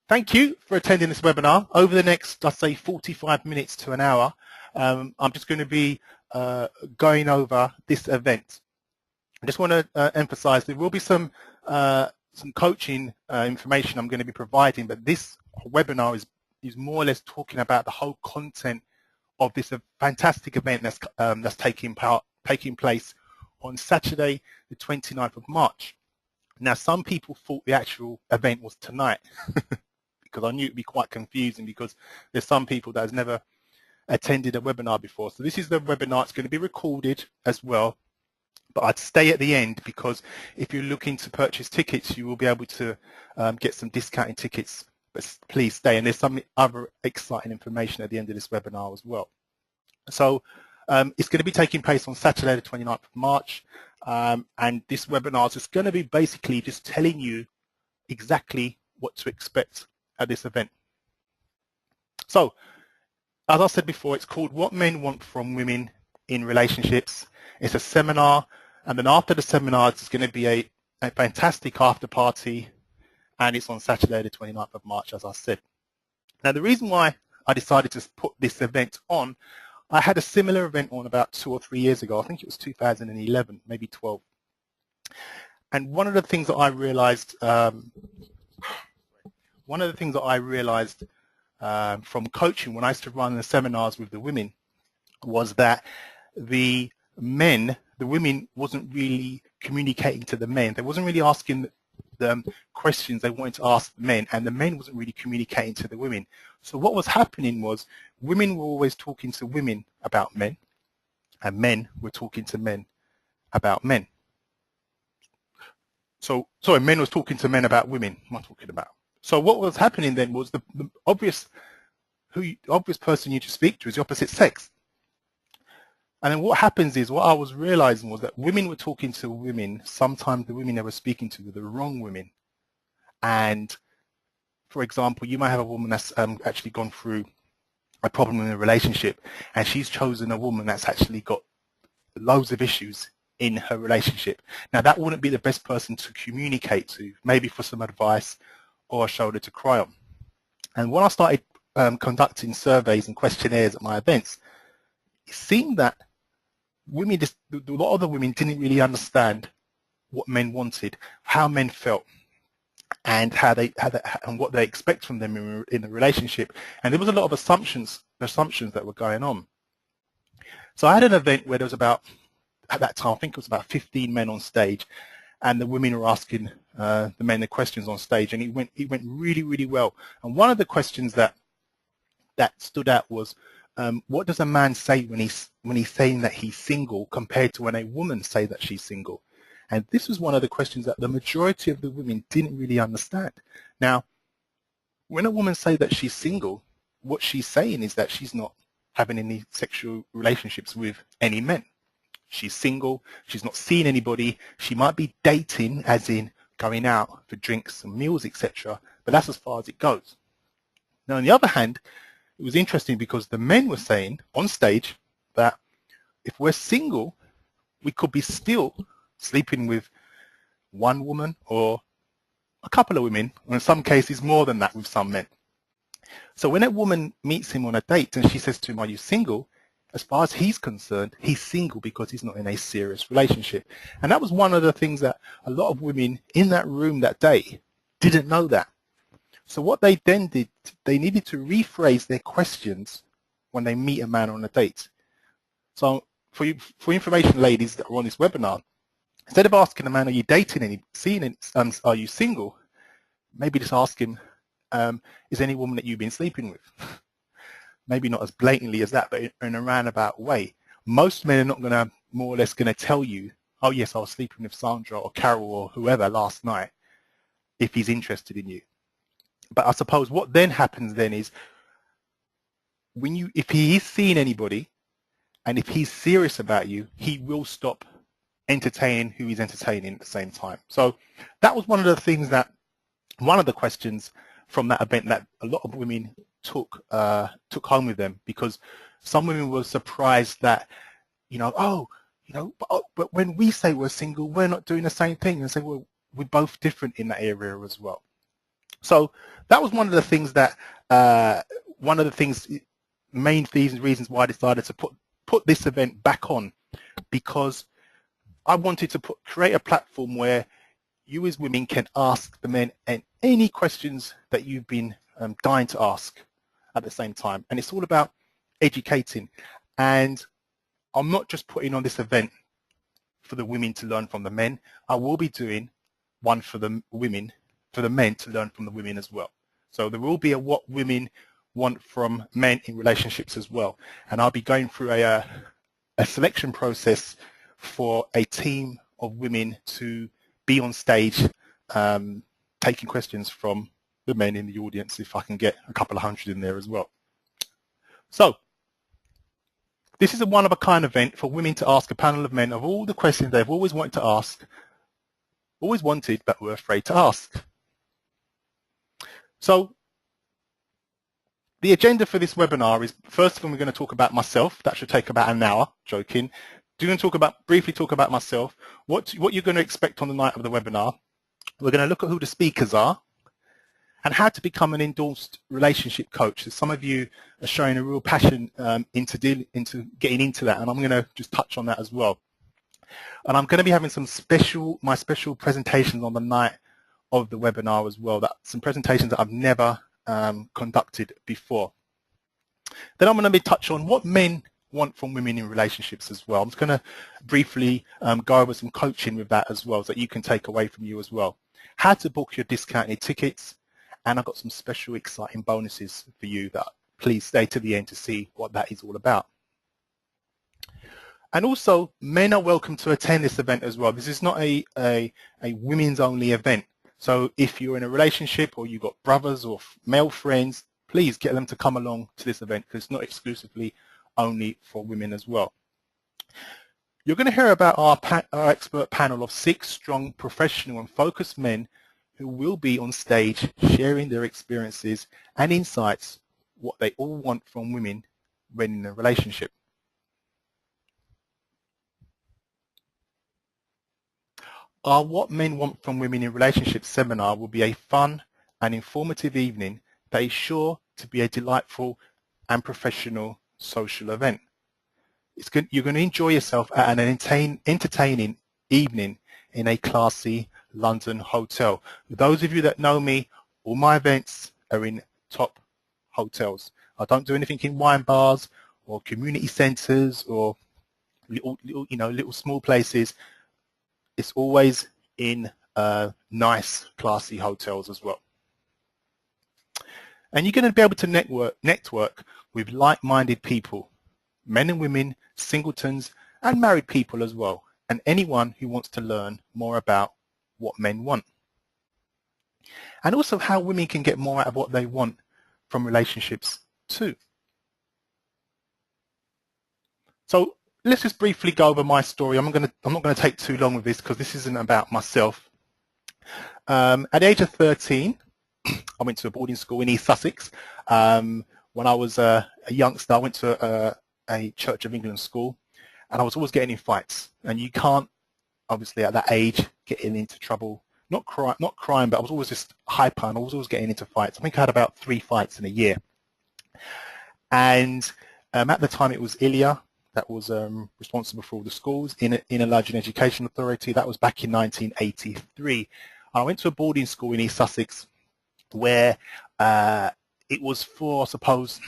thank you for attending this webinar. Over the next, I'd say 45 minutes to an hour, I'm just going to be going over this event. I just want to emphasize there will be some coaching information I'm going to be providing, but this webinar is more or less talking about the whole content of this fantastic event that's taking place on Saturday, the 29th of March. Now, some people thought the actual event was tonight because I knew it'd be quite confusing because there's some people that has never attended a webinar before. So this is the webinar. It's going to be recorded as well, but I'd stay at the end because if you're looking to purchase tickets, you will be able to get some discounted tickets, but please stay. And there's some other exciting information at the end of this webinar as well. So it's going to be taking place on Saturday, the 29th of March. And this webinar is just going to be basically just telling you exactly what to expect at this event. So, as I said before, it's called What Men Want from Women in Relationships. It's a seminar, and then after the seminar, it's going to be a fantastic after party, and it's on Saturday, the 29th of March, as I said. Now, the reason why I decided to put this event on, I had a similar event on about 2 or 3 years ago. I think it was 2011, maybe 12. And one of the things that I realized, from coaching when I used to run the seminars with the women was that the women wasn't really communicating to the men. They wasn't really asking the questions they wanted to ask the men, and the men wasn't really communicating to the women. So what was happening was women were always talking to women about men, and men were talking to men about men. So, sorry, men was talking to men about women. What am I talking about? So what was happening then was the obvious person you should speak to is the opposite sex. And then what happens is, what I was realizing was that women were talking to women. Sometimes the women they were speaking to were the wrong women. And for example, you might have a woman that's actually gone through a problem in a relationship, and she's chosen a woman that's actually got loads of issues in her relationship. Now, that wouldn't be the best person to communicate to, maybe for some advice or a shoulder to cry on. And when I started conducting surveys and questionnaires at my events, it seemed that women, a lot of the women didn't really understand what men wanted, how men felt, and and what they expect from them in a relationship. And there was a lot of assumptions that were going on. So I had an event where there was about, at that time, I think it was about 15 men on stage, and the women were asking the men the questions on stage, and it went really, really well. And one of the questions that stood out was, what does a man say when he's saying that he's single compared to when a woman say that she's single? And this was one of the questions that the majority of the women didn't really understand. Now, when a woman say that she's single, what she's saying is that she's not having any sexual relationships with any men. She's single, she's not seeing anybody, she might be dating, as in going out for drinks and meals, etc., but that's as far as it goes. Now, on the other hand, it was interesting because the men were saying on stage that if we're single, we could be still sleeping with one woman or a couple of women, or in some cases more than that with some men. So when a woman meets him on a date and she says to him, "Are you single?" as far as he's concerned, he's single because he's not in a serious relationship. And that was one of the things that a lot of women in that room that day didn't know that. So what they then did, they needed to rephrase their questions when they meet a man on a date. So for information, ladies that are on this webinar, instead of asking a man, "Are you dating any, seeing any, are you single?" maybe just ask him, "Is any woman that you've been sleeping with?" Maybe not as blatantly as that, but in a roundabout way. Most men are not going to, more or less going to tell you, "Oh yes, I was sleeping with Sandra or Carol or whoever last night," if he's interested in you. But I suppose what then happens then is, if he is seeing anybody and if he's serious about you, he will stop entertaining who he's entertaining at the same time. So that was one of the things that, one of the questions from that event that a lot of women took home with them, because some women were surprised that, but when we say we're single, we're not doing the same thing, and say, well, we're both different in that area as well. So that was one of the things that, one of the things, main reasons why I decided to put this event back on, because I wanted to create a platform where you as women can ask the men and any questions that you've been dying to ask at the same time. And it's all about educating. And I'm not just putting on this event for the women to learn from the men. I will be doing one for the women, for the men to learn from the women as well. So there will be a what women want from men in relationships as well. And I'll be going through a selection process for a team of women to be on stage taking questions from the men in the audience, if I can get a couple of hundred in there as well. So this is a one-of-a-kind event for women to ask a panel of men of all the questions they've always wanted to ask, always wanted but were afraid to ask. So the agenda for this webinar is, first of all, we're going to talk about myself. That should take about an hour, joking. We're going to briefly talk about myself, what you're going to expect on the night of the webinar. We're going to look at who the speakers are and how to become an endorsed relationship coach. So some of you are showing a real passion into getting into that, and I'm going to just touch on that as well. And I'm going to be having my special presentations on the night of the webinar as well. Some presentations that I've never conducted before. Then I'm going to be touch on what men want from women in relationships as well. I'm just going to briefly go over some coaching with that as well, so that you can take away from you as well. How to book your discounted tickets, and I've got some special exciting bonuses for you that please stay to the end to see what that is all about. And also, men are welcome to attend this event as well. This is not a women's only event. So if you're in a relationship or you've got brothers or male friends, please get them to come along to this event, because it's not exclusively only for women as well. You're going to hear about our expert panel of 6 strong, professional and focused men who will be on stage sharing their experiences and insights, what they all want from women when in a relationship. Our What Men Want from Women in Relationships seminar will be a fun and informative evening that is sure to be a delightful and professional social event. You're going to enjoy yourself at an entertaining evening in a classy London hotel. For those of you that know me, all my events are in top hotels. I don't do anything in wine bars or community centres or little small places. It's always in nice, classy hotels as well. And you're going to be able to network with like-minded people, men and women, singletons, and married people as well, and anyone who wants to learn more about what men want. And also how women can get more out of what they want from relationships too. So let's just briefly go over my story. I'm not going to take too long with this, because this isn't about myself. At the age of 13, I went to a boarding school in East Sussex. When I was a youngster, I went to a Church of England school, and I was always getting in fights. And you can't, obviously, at that age, getting into trouble. Not crying, but I was always just hyper, and I was always getting into fights. I think I had about 3 fights in a year. And at the time, it was ILEA that was responsible for all the schools in a London Education Authority. That was back in 1983. I went to a boarding school in East Sussex where it was for, I suppose,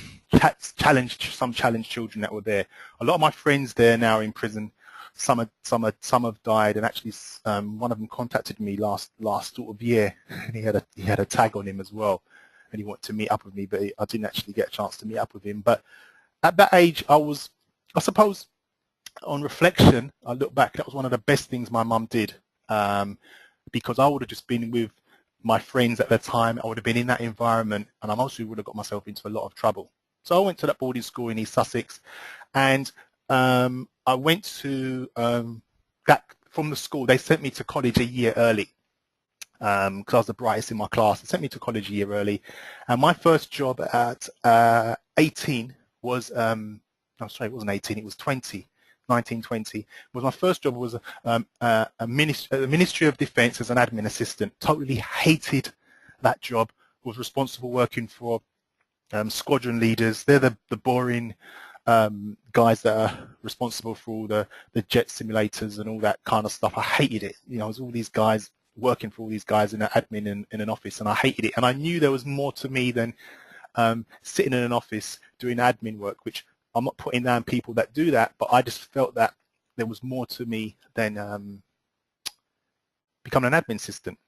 some challenged children that were there. A lot of my friends there now are in prison. Some have died, and actually one of them contacted me last sort of year, and he had a tag on him as well, and he wanted to meet up with me, but I didn't actually get a chance to meet up with him. But at that age, I suppose, on reflection, I look back, that was one of the best things my mum did, because I would have just been with my friends at the time. I would have been in that environment, and I mostly would have got myself into a lot of trouble. So I went to that boarding school in East Sussex, and I went to that from the school. They sent me to college a year early because I was the brightest in my class. They sent me to college a year early, and my first job at 18 was, I'm sorry, it wasn't 18, it was 1920. Was my first job was a Ministry of Defence as an admin assistant. Totally hated that job. was responsible working for squadron leaders. They're the boring guys that are responsible for all the jet simulators and all that kind of stuff. I hated it. You know, it was all these guys working for all these guys in an admin in an office, and I hated it. And I knew there was more to me than sitting in an office doing admin work, which I'm not putting down people that do that, but I just felt that there was more to me than becoming an admin assistant.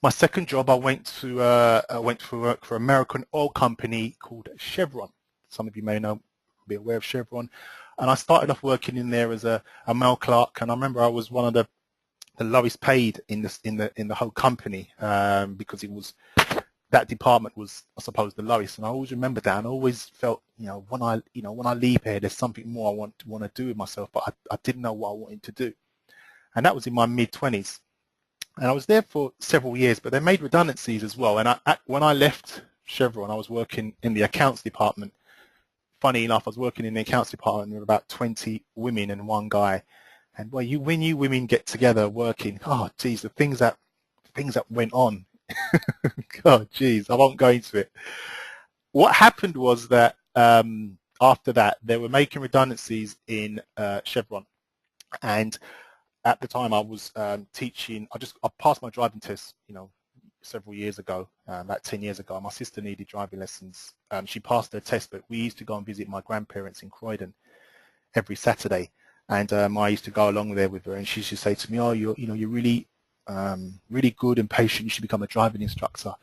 My second job, I went to work for an American oil company called Chevron. Some of you may know, be aware of Chevron. And I started off working in there as a mail clerk, and I remember I was one of the lowest paid in the whole company because it was, that department was, I suppose, the lowest. And I always remember that, and I always felt, when I leave here, there's something more I want to do with myself, but I didn't know what I wanted to do. And that was in my mid-20s. And I was there for several years, but they made redundancies as well. And when I left Chevron, I was working in the accounts department. Funny enough, I was working in the accounts department with about 20 women and one guy. And when you women get together working, oh geez, the things that went on. God, geez, I won't go into it. What happened was that after that, they were making redundancies in Chevron, and at the time I was teaching. I passed my driving test, several years ago, about 10 years ago. My sister needed driving lessons. She passed her test, but we used to go and visit my grandparents in Croydon every Saturday, and I used to go along there with her, and she used to say to me, "Oh, you're really really good and patient. You should become a driving instructor."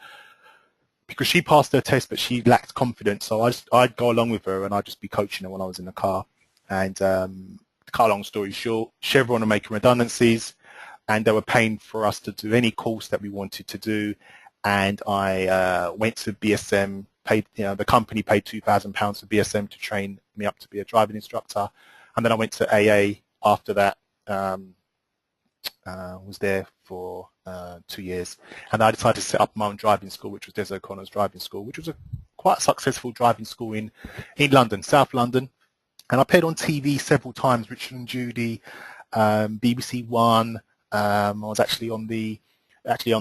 Because she passed her test, but she lacked confidence, so I'd go along with her, and I'd just be coaching her when I was in the car. And to cut a long story short, Chevron are making redundancies, and they were paying for us to do any course that we wanted to do. And I went to BSM. The company paid £2,000 to BSM to train me up to be a driving instructor, and then I went to AA after that. Was there for 2 years, and I decided to set up my own driving school, which was Des O'Connor's Driving School, which was a quite successful driving school in London, South London. And I appeared on TV several times, Richard and Judy, BBC One. I was actually on the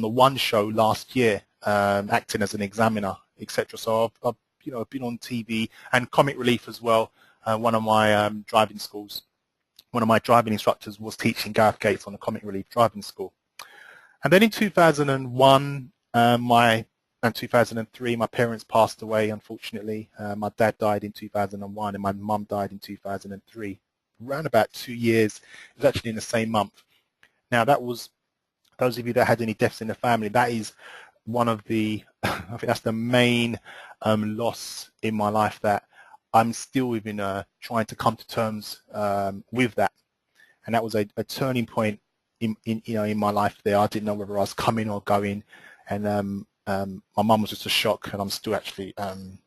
One show last year, acting as an examiner, etc. So I've been on TV, and Comic Relief as well. One of my driving schools. One of my driving instructors was teaching Gareth Gates on the Comic Relief driving school. And then in 2001 and 2003, my parents passed away, unfortunately. My dad died in 2001 and my mum died in 2003. Around about 2 years. It was actually in the same month. Now that was, those of you that had any deaths in the family, that is one of the, I think that's the main loss in my life that I'm still even trying to come to terms with that. And that was a turning point in my life there. I didn't know whether I was coming or going, and my mum was just a shock, and I'm still actually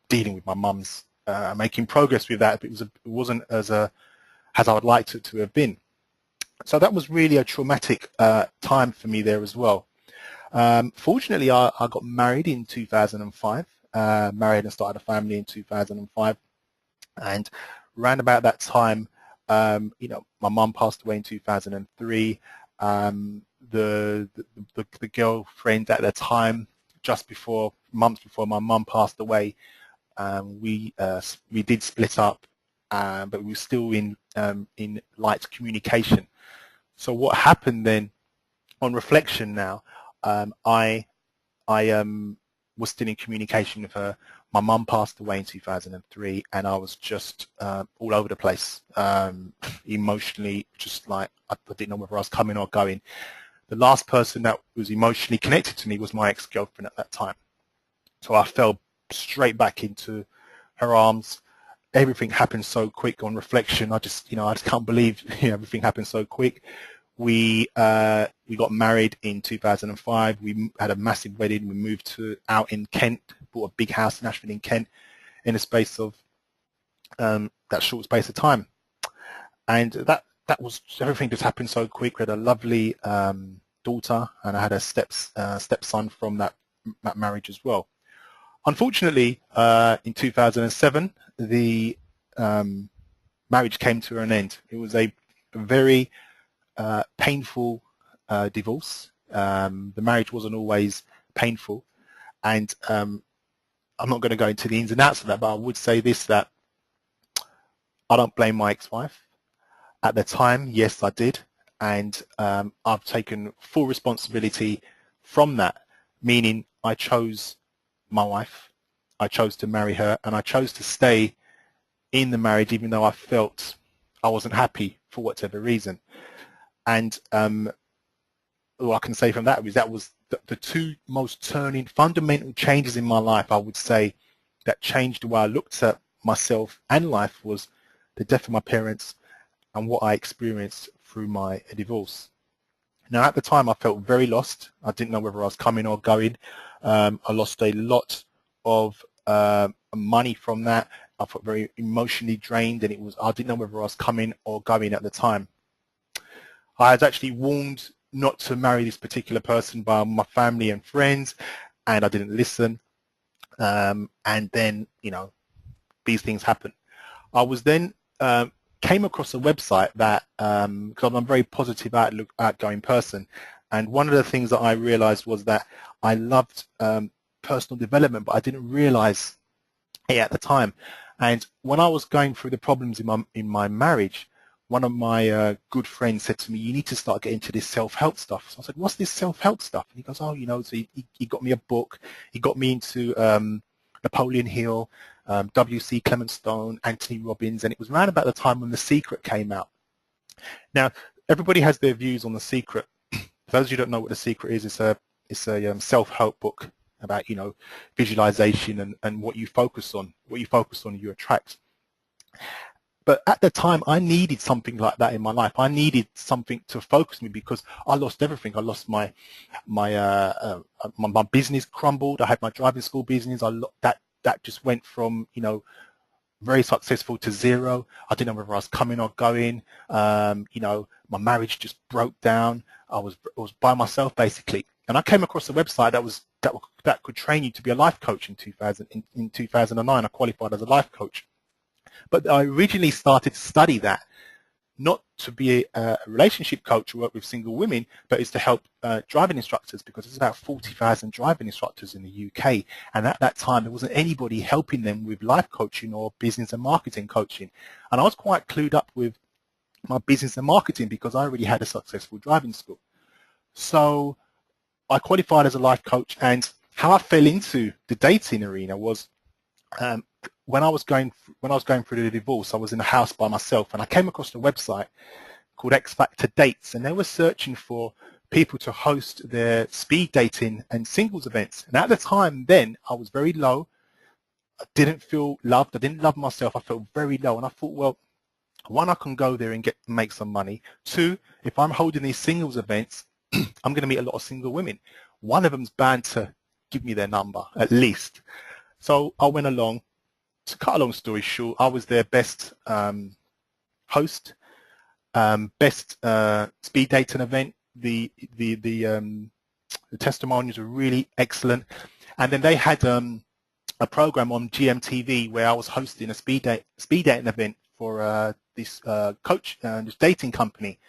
dealing with my mum's making progress with that, but it wasn't as I would like it to have been. So that was really a traumatic time for me there as well. Fortunately, I got married in 2005, married and started a family in 2005, and around about that time, my mum passed away in 2003. The girlfriend at the time, months before my mum passed away, we did split up, but we were still in light communication. So what happened then, on reflection now, I was still in communication with her. My mum passed away in 2003, and I was just all over the place, emotionally, just like I didn't know whether I was coming or going. The last person that was emotionally connected to me was my ex-girlfriend at that time. So I fell straight back into her arms. Everything happened so quick. On reflection, I just can't believe everything happened so quick. We got married in 2005. We had a massive wedding. We moved out in Kent, bought a big house in Ashford in Kent, in a space of that short space of time. And that was, everything just happened so quick. We had a lovely daughter, and I had a stepson from that marriage as well. Unfortunately, in 2007, the marriage came to an end. It was a very painful divorce. The marriage wasn't always painful, And I'm not going to go into the ins and outs of that, but I would say this, that I don't blame my ex-wife. At the time, yes, I did. And I've taken full responsibility from that, meaning I chose my wife, I chose to marry her, and I chose to stay in the marriage even though I felt I wasn't happy for whatever reason. And all I can say from that was the two most turning fundamental changes in my life, I would say, that changed the way I looked at myself and life, was the death of my parents and what I experienced through my divorce. Now, at the time, I felt very lost. I didn't know whether I was coming or going. I lost a lot of money from that. I felt very emotionally drained, and I didn't know whether I was coming or going at the time. I was actually warned not to marry this particular person by my family and friends, and I didn't listen. And then, these things happen. I was then came across a website that, because I'm a very positive, outgoing person, and one of the things that I realized was that I loved personal development, but I didn't realize it at the time. And when I was going through the problems in my marriage, one of my good friends said to me, "You need to start getting into this self-help stuff." So I said, "What's this self-help stuff?" And he goes, "Oh, so he got me a book. He got me into Napoleon Hill, W.C. Clement Stone, Anthony Robbins," and it was around about the time when The Secret came out. Now, everybody has their views on The Secret. For those of you who don't know what The Secret is, it's a self-help book about visualization and what you focus on. What you focus on, you attract. But at the time, I needed something like that in my life. I needed something to focus me, because I lost everything. I lost my business crumbled. I had my driving school business. That just went from very successful to zero. I didn't know whether I was coming or going. My marriage just broke down. I was by myself basically. And I came across a website that could train you to be a life coach in 2009. I qualified as a life coach. But I originally started to study that, not to be a relationship coach or work with single women, but it's to help driving instructors, because there's about 40,000 driving instructors in the UK. And at that time, there wasn't anybody helping them with life coaching or business and marketing coaching. And I was quite clued up with my business and marketing because I already had a successful driving school. So I qualified as a life coach, and how I fell into the dating arena was when I was going through the divorce. I was in a house by myself, and I came across a website called X Factor Dates, and they were searching for people to host their speed dating and singles events. And at the time then, I was very low. I didn't feel loved. I didn't love myself. I felt very low, and I thought, well, one, I can go there and make some money. Two, if I'm holding these singles events, I'm going to meet a lot of single women. One of them's bound to give me their number, at least. So I went along. To cut a long story short, I was their best host, best speed dating event. The testimonials were really excellent, and then they had a program on GMTV where I was hosting a speed dating event for this this dating company,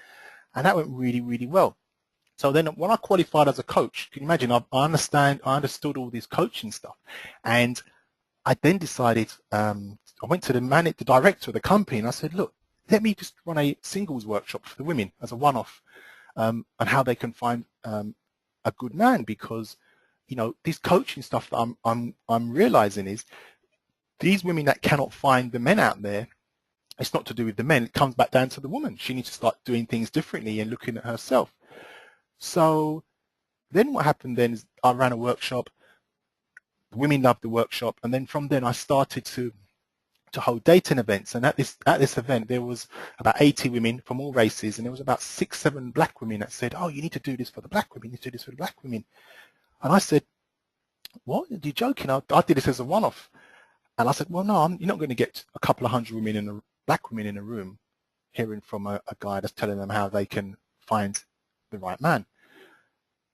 and that went really, really well. So then when I qualified as a coach, can you imagine, I understood all this coaching stuff, and I then decided, I went to the director of the company, and I said, look, let me just run a singles workshop for the women as a one-off, and how they can find a good man, because this coaching stuff that I'm realizing is these women that cannot find the men out there, it's not to do with the men, it comes back down to the woman. She needs to start doing things differently and looking at herself. So then what happened then is I ran a workshop. The women loved the workshop, and then from then I started to hold dating events. And at this event there was about 80 women from all races, and there was about 6-7 black women that said, "Oh, you need to do this for the black women, you need to do this for the black women." And I said, "What? Are you joking? I did this as a one-off." And I said, "Well, no, you're not going to get a couple of hundred women black women in a room hearing from a guy that's telling them how they can find the right man."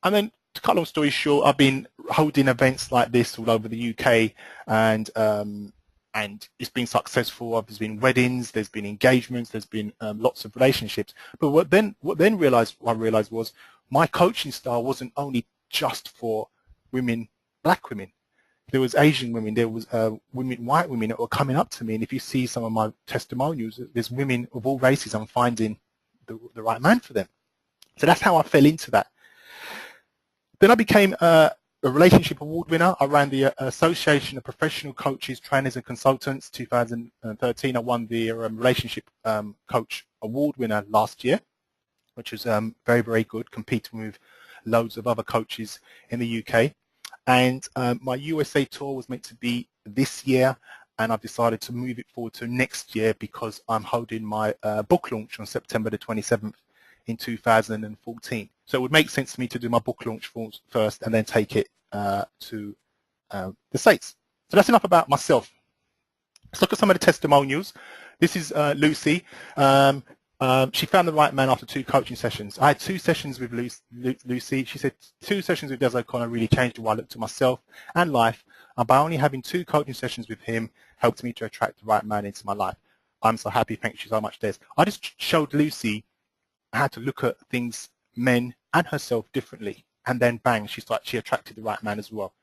And then, to cut a long story short, I've been holding events like this all over the UK, and it's been successful. There's been weddings, there's been engagements, there's been lots of relationships. But what I realized was my coaching style wasn't only just for women, black women. there was Asian women, there was women, white women that were coming up to me. And if you see some of my testimonials, there's women of all races. I'm finding the right man for them. So that's how I fell into that. Then I became a relationship award winner. I ran the Association of Professional Coaches, Trainers and Consultants 2013. I won the relationship coach award winner last year, which was very, very good, competing with loads of other coaches in the UK. And my USA tour was meant to be this year, and I've decided to move it forward to next year because I'm holding my book launch on September the 27th in 2014. So it would make sense to me to do my book launch first and then take it to the States. So that's enough about myself. Let's look at some of the testimonials. This is Lucy. She found the right man after 2 coaching sessions. I had 2 sessions with Lucy. She said 2 sessions with Des O'Connor really changed the way I looked at myself and life. And by only having 2 coaching sessions with him helped me to attract the right man into my life. I'm so happy. Thank you so much, Des. I just showed Lucy how to look at things, men and herself differently. And then bang, she attracted the right man as well.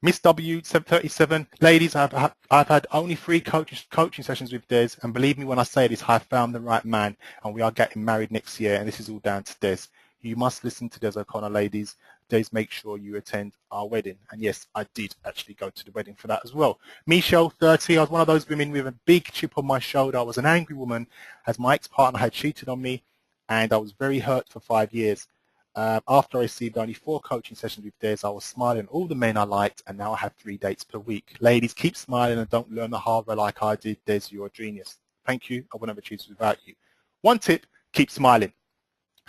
Miss W 737, ladies, I've had only 3 coaching sessions with Des, and believe me when I say this, I found the right man, and we are getting married next year, and this is all down to Des. You must listen to Des O'Connor, ladies. Des, make sure you attend our wedding. And yes, I did actually go to the wedding for that as well. Michelle 30, I was one of those women with a big chip on my shoulder. I was an angry woman as my ex-partner had cheated on me, and I was very hurt for 5 years. After I received only 4 coaching sessions with Des, I was smiling at all the men I liked, and now I have 3 dates per week. Ladies, keep smiling and don't learn the hard way like I did. Des, you're a genius. Thank you. I would never choose without you. One tip, keep smiling.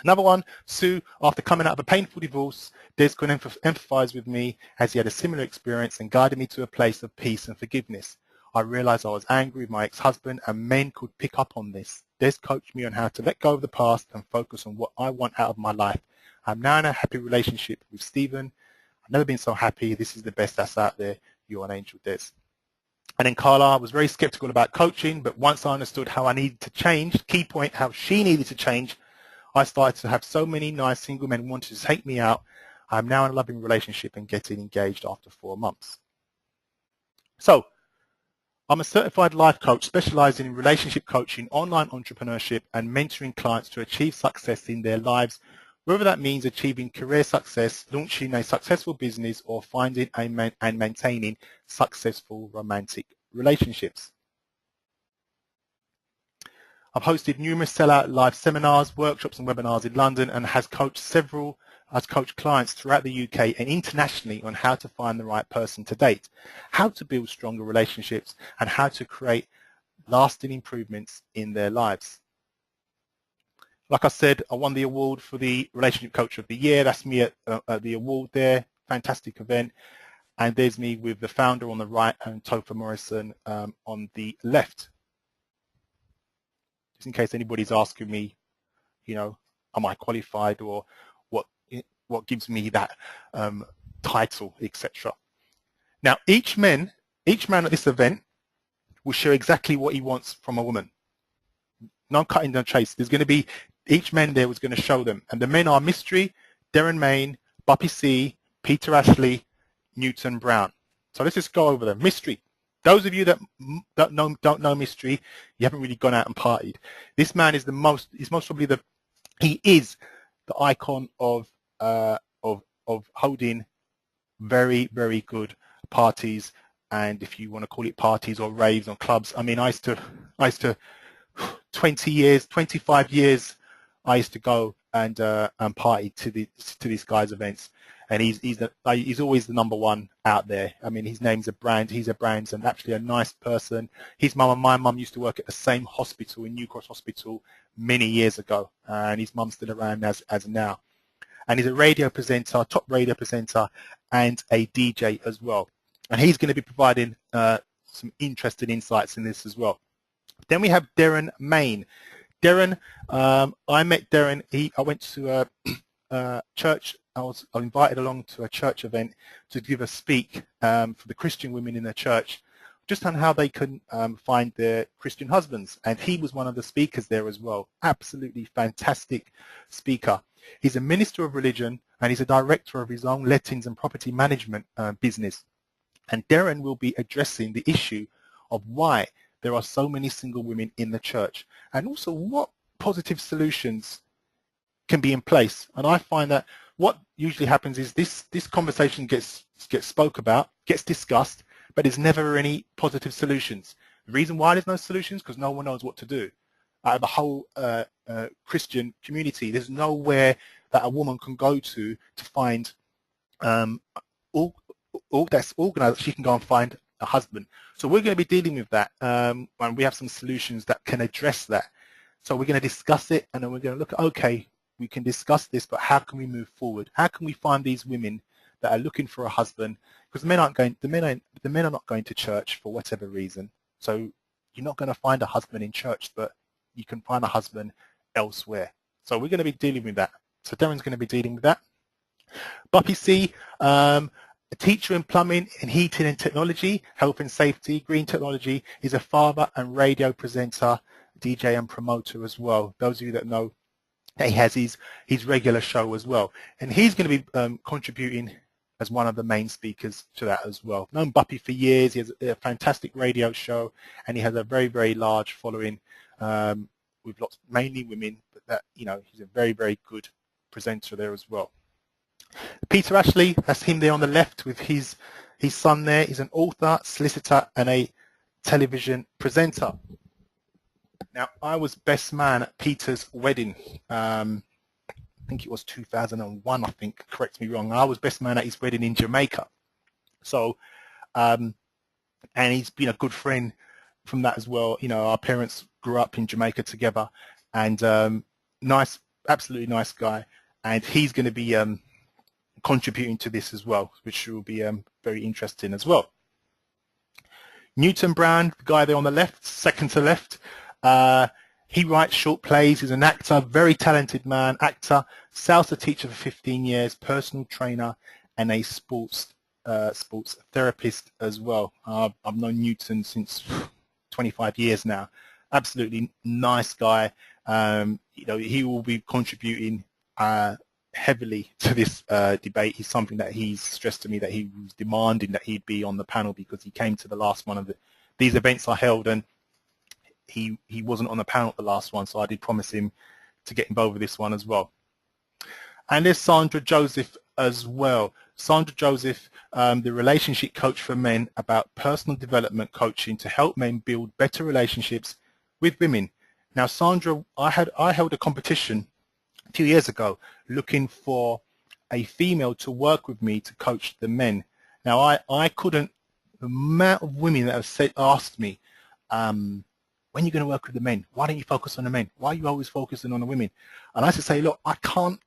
Another one, Sue, after coming out of a painful divorce, Des could empathize with me as he had a similar experience and guided me to a place of peace and forgiveness. I realized I was angry with my ex-husband and men could pick up on this. Des coached me on how to let go of the past and focus on what I want out of my life. I'm now in a happy relationship with Stephen. I've never been so happy. This is the best that's out there. You're an angel, Des. And then Carla was very skeptical about coaching, but once I understood how I needed to change, key point, how she needed to change, I started to have so many nice single men wanting to take me out. I'm now in a loving relationship and getting engaged after 4 months. So, I'm a certified life coach specializing in relationship coaching, online entrepreneurship, and mentoring clients to achieve success in their lives, whether that means achieving career success, launching a successful business, or finding and maintaining successful romantic relationships. I've hosted numerous sellout live seminars, workshops and webinars in London and has coached clients throughout the UK and internationally on how to find the right person to date, how to build stronger relationships and how to create lasting improvements in their lives. Like I said, I won the award for the Relationship Coach of the Year. That's me at the award there. Fantastic event. And there's me with the founder on the right and Topher Morrison on the left. Just in case anybody's asking me, you know, am I qualified or what gives me that title, etc. Now, each man at this event will share exactly what he wants from a woman. No cutting, no chase. There's going to be, each man there was going to show them. And the men are Mystery, Darren Main, Buppy C, Peter Ashley, Newton Brown. So let's just go over them. Mystery. Those of you that don't know Mystery, you haven't really gone out and partied. This man is he is the icon of holding very, very good parties, and if you want to call it parties or raves or clubs. I mean, I used to 25 years, I used to go and party to these guys' events. And he's always the number one out there. I mean, his name's a brand. He's a brand and actually a nice person. His mum and my mum used to work at the same hospital in New Cross Hospital many years ago, and his mum's still around as now. And he's a radio presenter, top radio presenter, and a DJ as well. And he's going to be providing some interesting insights in this as well. Then we have Darren Main. Darren, I met Darren. I went to a church. I was invited along to a church event to give a speak for the Christian women in the church just on how they can find their Christian husbands. And he was one of the speakers there as well. Absolutely fantastic speaker. He's a minister of religion and he's a director of his own lettings and property management business. And Darren will be addressing the issue of why there are so many single women in the church and also what positive solutions can be in place. And I find that what usually happens is this conversation gets spoke about, gets discussed, but there's never any positive solutions. The reason why there's no solutions because no one knows what to do. Out of the whole Christian community, there's nowhere that a woman can go to find all that's organized. She can go and find a husband. So we're going to be dealing with that, and we have some solutions that can address that. So we're going to discuss it, and then we're going to look at, okay, we can discuss this, but how can we move forward? How can we find these women that are looking for a husband? Because the men are not going to church for whatever reason. So you're not going to find a husband in church, but you can find a husband elsewhere. So we're going to be dealing with that. So Darren's going to be dealing with that. Buppy C, a teacher in plumbing and heating and technology, health and safety, green technology. He's a father and radio presenter, DJ and promoter as well. Those of you that know, he has his regular show as well. And he's going to be contributing as one of the main speakers to that as well. Known Buppy for years. He has a fantastic radio show and he has a very, very large following with lots, mainly women, but that, you know, he's a very, very good presenter there as well. Peter Ashley, that's him there on the left with his son there. He's an author, solicitor and a television presenter. Now, I was best man at Peter's wedding. I think it was 2001, I think, correct me wrong. I was best man at his wedding in Jamaica. So, and he's been a good friend from that as well. You know, our parents grew up in Jamaica together and nice, absolutely nice guy. And he's going to be contributing to this as well, which will be very interesting as well. Newton Brown, the guy there on the left, second to left. He writes short plays. He's an actor, very talented man, actor, salsa teacher for 15 years, personal trainer, and a sports therapist as well. I've known Newton since 25 years now. Absolutely nice guy. You know, he will be contributing heavily to this debate. He's something that he's stressed to me that he was demanding that he'd be on the panel because he came to the last one of these events I held and he wasn't on the panel at the last one, so I did promise him to get involved with this one as well. And there's Sandra Joseph as well. Sandra Joseph, the relationship coach for men, about personal development coaching to help men build better relationships with women. Now, Sandra, I held a competition a few years ago looking for a female to work with me to coach the men. Now, I couldn't, the amount of women that have asked me, when are you going to work with the men? Why don't you focus on the men? Why are you always focusing on the women? And I used to say, look, I can't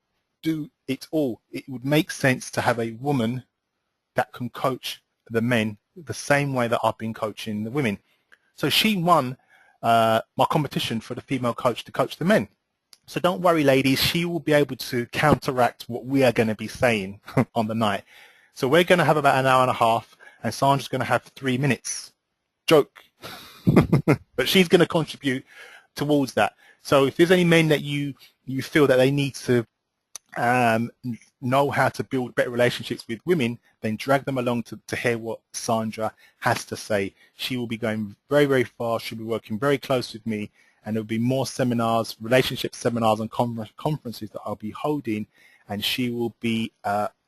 do it all. It would make sense to have a woman that can coach the men the same way that I've been coaching the women. So she won my competition for the female coach to coach the men. So don't worry, ladies, she will be able to counteract what we are going to be saying on the night. So we're going to have about an hour and a half, and Sandra's going to have 3 minutes. Joke. But she's going to contribute towards that. So if there's any men that you feel that they need to know how to build better relationships with women, then drag them along to hear what Sandra has to say. She will be going very, very far. She'll be working very close with me, and there'll be more seminars, relationship seminars and conferences that I'll be holding, and she will be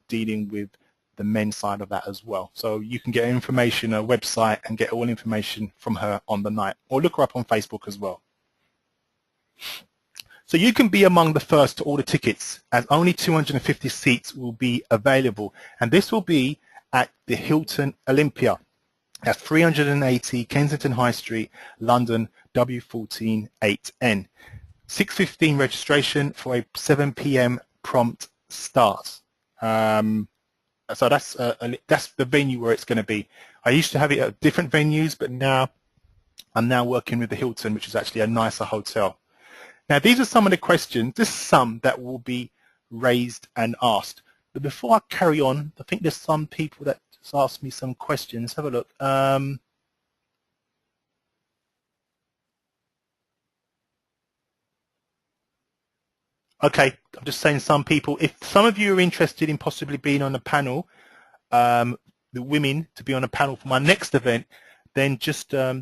dealing with the men's side of that as well. So you can get information, her website, and get all information from her on the night, or look her up on Facebook as well. So you can be among the first to order tickets, as only 250 seats will be available, and this will be at the Hilton Olympia. That's 380 Kensington High Street, London, W14 8N. 6:15 registration for a 7 p.m. prompt start. So that's the venue where it's going to be. I used to have it at different venues, but now I'm working with the Hilton, which is actually a nicer hotel. Now, these are some of the questions. This is some that will be raised and asked. But before I carry on, I think there's some people that just asked me some questions. Have a look. Okay, I'm just saying some people, if some of you are interested in possibly being on the panel, the women to be on a panel for my next event, then just let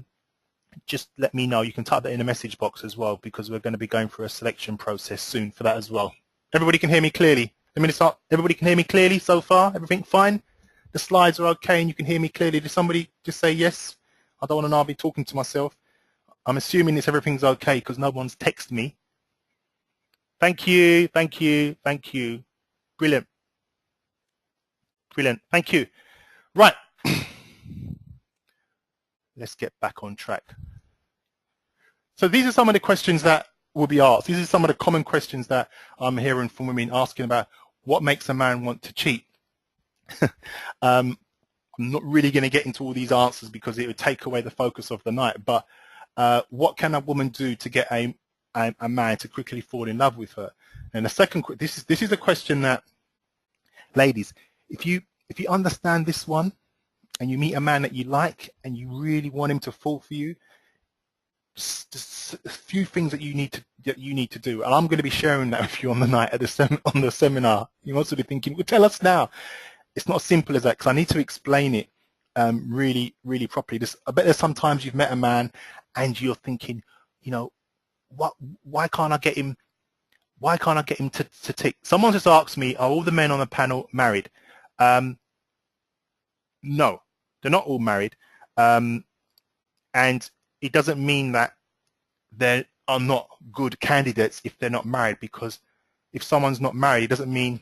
me know. You can type that in the message box as well, because we're going to be going through a selection process soon for that as well. Everybody can hear me clearly? Everybody can hear me clearly so far? Everything fine? The slides are okay and you can hear me clearly? Did somebody just say yes? I don't want to now be talking to myself. I'm assuming everything's okay because no one's texted me. Thank you, thank you, thank you. Brilliant. Brilliant, thank you. Right. Let's get back on track. So these are some of the questions that will be asked. These are some of the common questions that I'm hearing from women asking about what makes a man want to cheat. I'm not really going to get into all these answers because it would take away the focus of the night, but what can a woman do to get a man to quickly fall in love with her? And the second, this is a question that, ladies, if you understand this one and you meet a man that you like and you really want him to fall for you, just a few things that you need to do, and I'm going to be sharing that with you on the night at the seminar. You're also thinking, well, tell us now. It's not as simple as that because I need to explain it really, really properly. I bet there's sometimes you've met a man and you're thinking, you know, why can't I get him? Why can't I get him to tick? Someone just asked me, are all the men on the panel married? No, they're not all married, and it doesn't mean that they are not good candidates if they're not married, because if someone's not married, it doesn't mean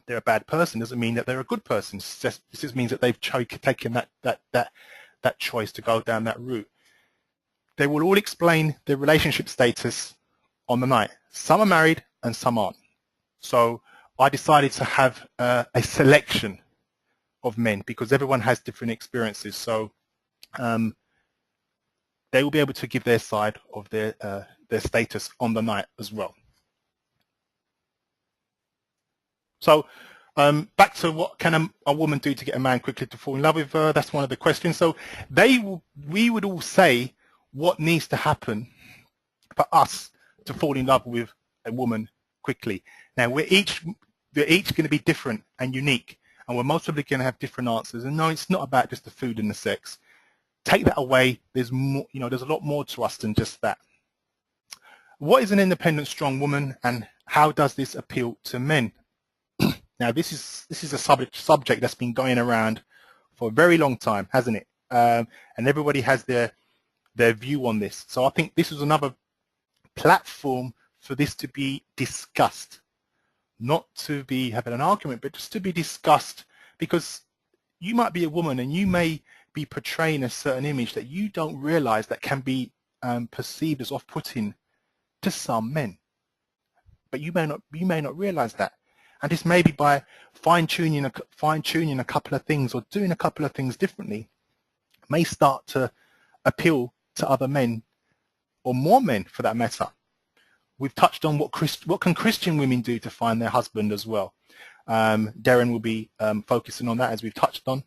they're a bad person. It doesn't mean that they're a good person. It just means that they've taken that choice to go down that route. They will all explain their relationship status on the night. Some are married and some aren't. So I decided to have a selection of men because everyone has different experiences. So they will be able to give their side of their status on the night as well. So back to what can a woman do to get a man quickly to fall in love with her? That's one of the questions. So we would all say what needs to happen for us to fall in love with a woman quickly. Now they're each going to be different and unique, and we're most probably going to have different answers. And no, it's not about just the food and the sex. Take that away. There's more, there's a lot more to us than just that. What is an independent, strong woman, and how does this appeal to men? Now, this is a subject that's been going around for a very long time, hasn't it? And everybody has their view on this. So I think this is another platform for this to be discussed, not to be having an argument, but just to be discussed, because you might be a woman and you may be portraying a certain image that you don't realize that can be perceived as off-putting to some men, but you may not realize that. And this may be by fine-tuning a couple of things or doing a couple of things differently may start to appeal to other men, or more men for that matter. We've touched on what can Christian women do to find their husband as well. Darren will be focusing on that, as we've touched on.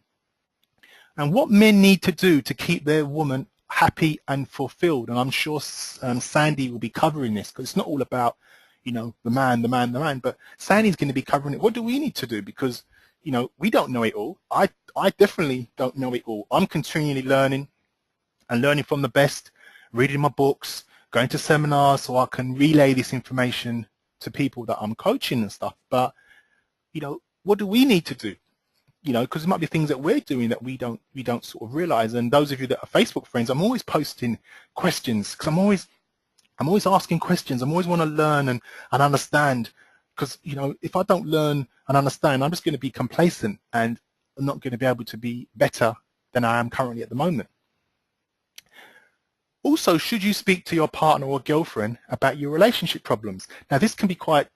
And what men need to do to keep their woman happy and fulfilled. And I'm sure Sandy will be covering this, because it's not all about the man, but Sandy's going to be covering it. What do we need to do? Because, we don't know it all. I definitely don't know it all. I'm continually learning and learning from the best, reading my books, going to seminars so I can relay this information to people that I'm coaching and stuff. But, what do we need to do? Because there might be things that we're doing that we don't sort of realize. And those of you that are Facebook friends, I'm always posting questions, because I'm always asking questions. I always want to learn and understand, because if I don't learn and understand, I'm just going to be complacent and I'm not going to be able to be better than I am currently at the moment. Also, should you speak to your partner or girlfriend about your relationship problems? Now, this can be quite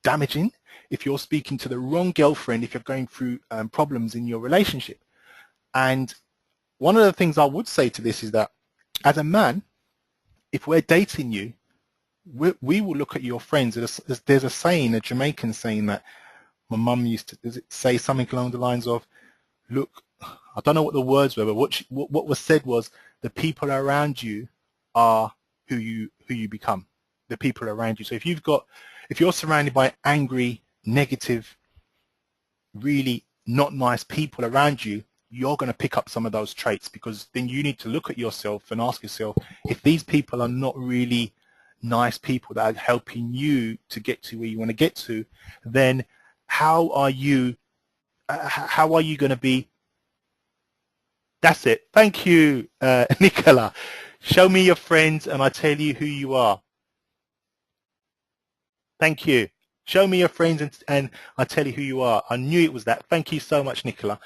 damaging if you're speaking to the wrong girlfriend, if you're going through problems in your relationship. And one of the things I would say to this is that, as a man, if we're dating you, we will look at your friends. There's a saying, a Jamaican saying that my mum used to say something along the lines of, look, I don't know what the words were, but what was said was, the people around you are who you become. The people around you. So if you've got if you're surrounded by angry, negative, really not nice people around you, you're going to pick up some of those traits, because then you need to look at yourself and ask yourself, if these people are not really nice people that are helping you to get to where you want to get to, then how are you going to be? That's it. Thank you, Nicola. Show me your friends and I tell you who you are. Thank you. Show me your friends and I tell you who you are. I knew it was that. Thank you so much, Nicola.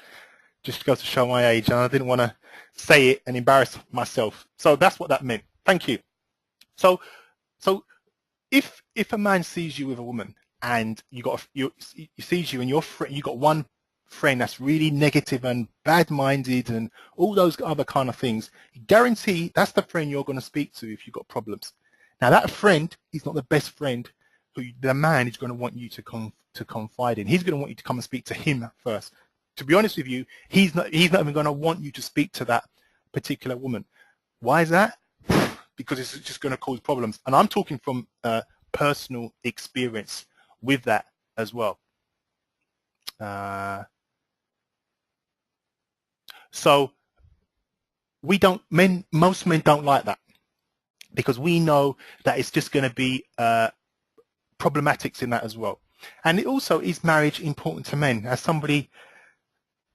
Just goes to show my age, and I didn't want to say it and embarrass myself. So that's what that meant. Thank you. So if a man sees you with a woman and he sees you and you got one friend that's really negative and bad-minded and all those other kind of things, guarantee that's the friend you're going to speak to if you've got problems. Now that friend is not the best friend who the man is going to want you to confide in. He's going to want you to come and speak to him first. To be honest with you, he's not even going to want you to speak to that particular woman. Why is that? Because it's just going to cause problems. And I'm talking from personal experience with that as well. So most men don't like that, because we know that it's just going to be problematics in that as well. And it also, is marriage important to men? As somebody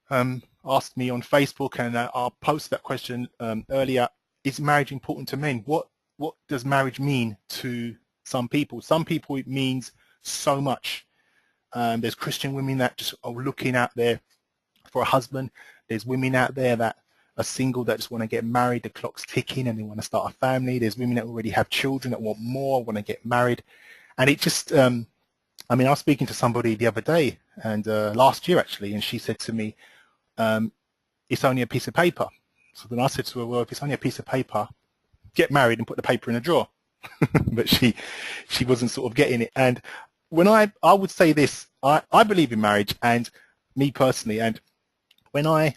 asked me on Facebook, and I posted that question earlier, is marriage important to men? What does marriage mean to some people? Some people it means so much. There's Christian women that just are looking out there for a husband. There's women out there that are single that just want to get married. The clock's ticking and they want to start a family. There's women that already have children that want more, want to get married. And it just, I mean, I was speaking to somebody the other day, and last year actually, and she said to me, it's only a piece of paper. So then I said to her, well, if it's only a piece of paper, get married and put the paper in a drawer. But she wasn't sort of getting it. And when I would say this, I believe in marriage, and me personally, and when I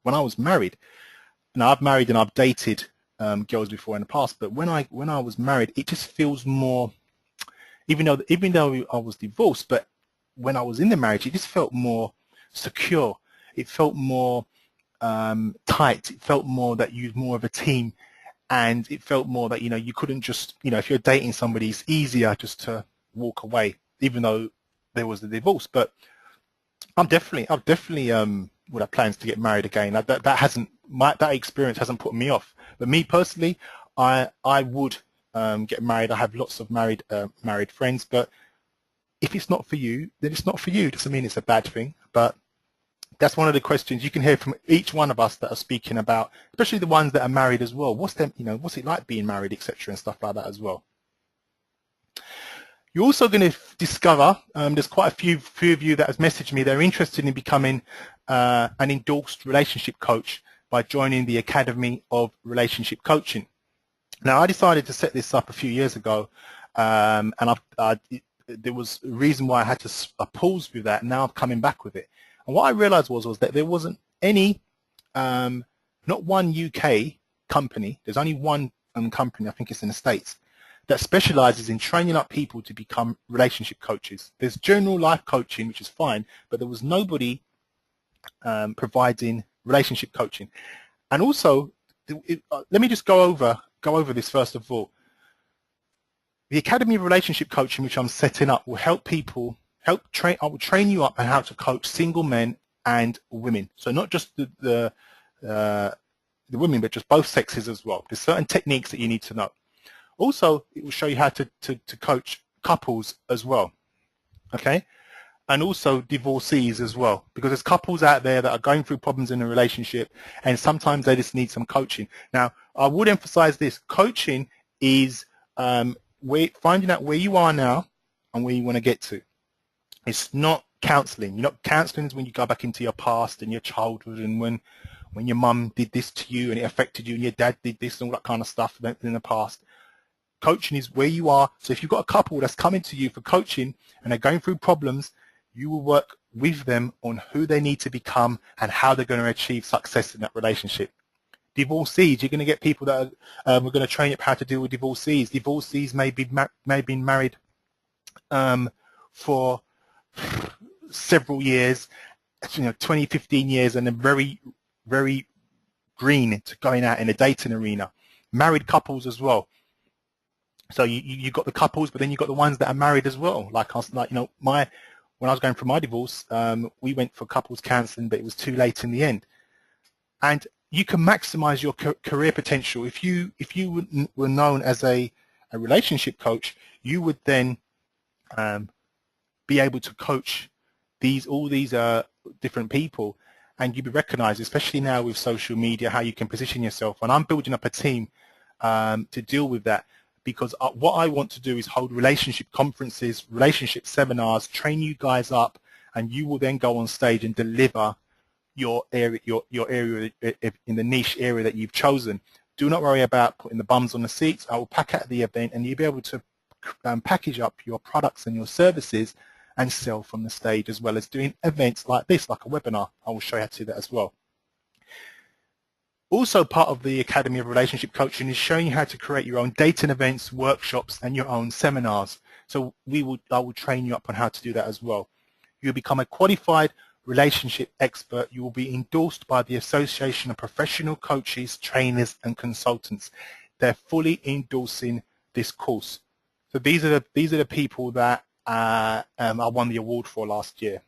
was married, now I've married and I've dated girls before in the past, but when I was married, it just feels more, even though I was divorced, but when I was in the marriage, it just felt more secure. It felt more tight. It felt more that you're more of a team, and it felt more that you couldn't just if you're dating somebody, it's easier just to walk away, even though there was the divorce. But I've definitely would have plans to get married again. That experience hasn't put me off. But me personally, I would get married. I have lots of married friends, but if it's not for you, then it's not for you. It doesn't mean it's a bad thing, but that's one of the questions you can hear from each one of us that are speaking about, especially the ones that are married as well. What's it like being married, etc., and stuff like that as well. You're also going to discover, there's quite a few of you that has messaged me, they're interested in becoming an endorsed relationship coach by joining the Academy of Relationship Coaching. Now, I decided to set this up a few years ago, and there was a reason why I had to pause with that. Now I'm coming back with it. And what I realized was that there wasn't any, not one UK company, there's only one company, I think it's in the States, that specializes in training up people to become relationship coaches. There's general life coaching, which is fine, but there was nobody providing relationship coaching. And also, let me just go over this first of all. The Academy of Relationship Coaching, which I'm setting up, will help people, I will train you up on how to coach single men and women. So not just the women, but just both sexes as well. There's certain techniques that you need to know. Also, it will show you how to coach couples as well, okay? And also divorcees as well, because there's couples out there that are going through problems in a relationship, and sometimes they just need some coaching. Now, I would emphasize this. Coaching is finding out where you are now and where you want to get to. It's not counseling. Counseling is when you go back into your past and your childhood, and when your mum did this to you and it affected you, and your dad did this and all that kind of stuff in the past. Coaching is where you are. So if you've got a couple that's coming to you for coaching and they're going through problems, you will work with them on who they need to become and how they're going to achieve success in that relationship. Divorcees, you're going to get people that are we're going to train you how to deal with divorcees. Divorcees may have been married for several years, 20, 15 years, and they're very green to going out in the dating arena. Married couples as well. So you got the couples, but then you got the ones that are married as well. Like when I was going through my divorce, we went for couples counselling, but it was too late in the end. And you can maximize your career potential. If you were known as a relationship coach, you would then be able to coach all these different people, and you'd be recognized, especially now with social media, how you can position yourself. And I'm building up a team to deal with that, because what I want to do is hold relationship conferences, relationship seminars, train you guys up, and you will then go on stage and deliver your area in the niche area that you've chosen. Do not worry about putting the bums on the seats. I will pack out the event, and you'll be able to package up your products and your services and sell from the stage, as well as doing events like this, like a webinar. I will show you how to do that as well. Also, part of the Academy of Relationship Coaching is showing you how to create your own dating events, workshops, and your own seminars. So I will train you up on how to do that as well. You'll become a qualified relationship expert. You will be endorsed by the Association of Professional Coaches, Trainers, and Consultants. They're fully endorsing this course. So these are the people that I won the award for last year.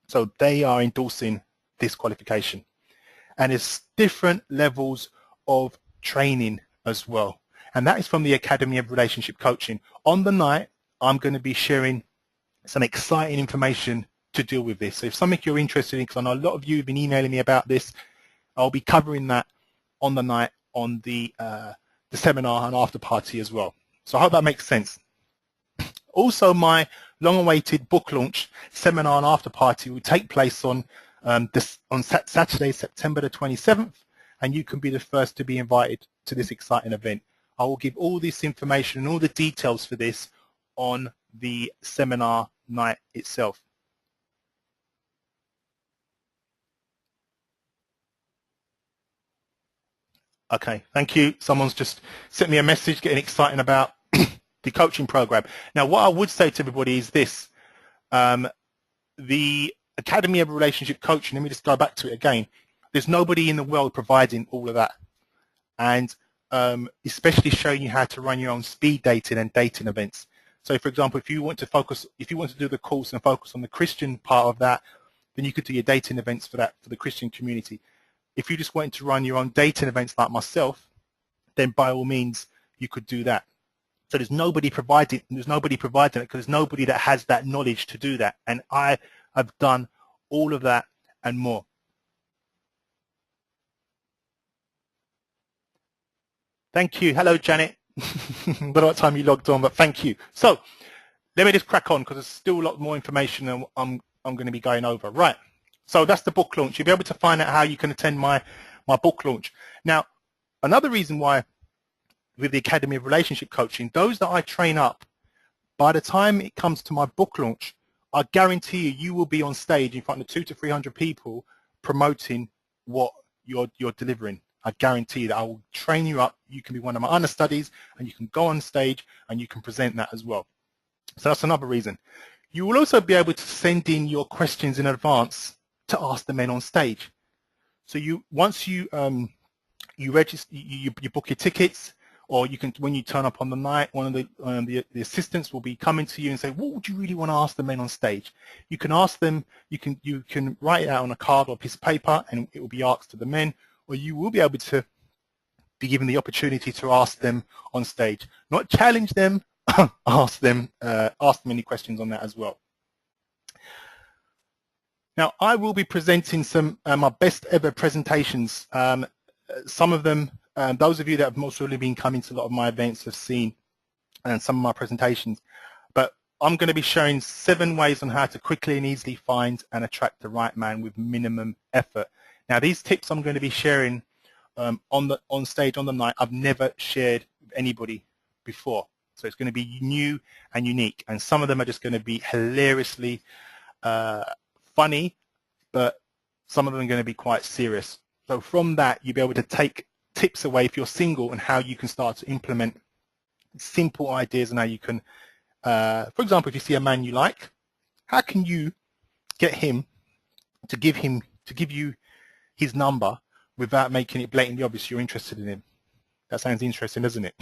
So they are endorsing this qualification. And it's different levels of training as well. And that is from the Academy of Relationship Coaching. On the night, I'm going to be sharing some exciting information to deal with this. So if something you're interested in, because I know a lot of you have been emailing me about this, I'll be covering that on the night on the seminar and after party as well. So I hope that makes sense. Also, my long-awaited book launch seminar and after party will take place on Saturday, September the 27th, and you can be the first to be invited to this exciting event. I will give all this information and all the details for this on the seminar night itself. Okay, thank you. Someone's just sent me a message getting excited about the coaching program. Now, what I would say to everybody is this. The Academy of Relationship Coaching, let me just go back to it again. There's nobody in the world providing all of that. And especially showing you how to run your own speed dating and dating events. So, for example, if you want to do the course and focus on the Christian part of that, then you could do your dating events for that, for the Christian community. If you just wanted to run your own dating events like myself, then by all means, you could do that. So there's nobody providing it because there's nobody that has that knowledge to do that. And I have done all of that and more. Thank you. Hello, Janet. I don't know what time you logged on, but thank you. So let me just crack on, because there's still a lot more information than I'm going to be going over. Right. So that's the book launch. You'll be able to find out how you can attend my book launch. Now, another reason why with the Academy of Relationship Coaching, those that I train up, by the time it comes to my book launch, I guarantee you will be on stage in front of 200 to 300 people promoting what you're delivering. I guarantee that I will train you up. You can be one of my understudies, and you can go on stage and you can present that as well. So that's another reason. You will also be able to send in your questions in advance to ask the men on stage. So once you register, you book your tickets, or you can, when you turn up on the night, one of the assistants will be coming to you and say, what would you really want to ask the men on stage? You can ask them, you can write it out on a card or a piece of paper, and it will be asked to the men, or you will be able to be given the opportunity to ask them on stage. Not challenge them, ask them any questions on that as well. Now, I will be presenting some my best ever presentations. Some of them, those of you that have most really been coming to a lot of my events have seen some of my presentations. But I'm going to be showing 7 ways on how to quickly and easily find and attract the right man with minimum effort. Now, these tips I'm going to be sharing on stage on the night, I've never shared with anybody before. So it's going to be new and unique. And some of them are just going to be hilariously funny, but some of them are going to be quite serious. So from that, you'll be able to take tips away if you're single and how you can start to implement simple ideas and how you can, for example, if you see a man you like, how can you get him to give you his number without making it blatantly obvious you're interested in him? That sounds interesting, doesn't it?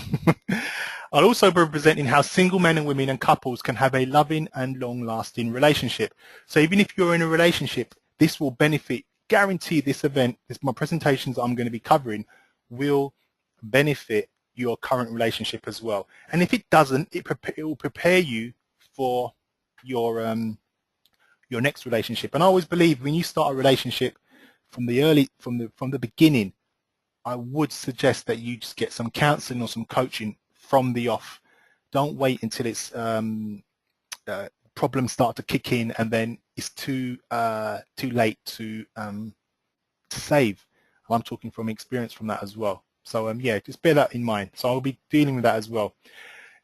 I'll also be presenting how single men and women and couples can have a loving and long-lasting relationship. So even if you're in a relationship, this will benefit, guarantee this event, my presentations I'm going to be covering will benefit your current relationship as well. And if it doesn't, it will prepare you for your next relationship. And I always believe when you start a relationship from the beginning, I would suggest that you just get some counseling or some coaching from the off. Don't wait until it's problems start to kick in and then it's too late to save. I'm talking from experience from that as well. So yeah, just bear that in mind. So I'll be dealing with that as well.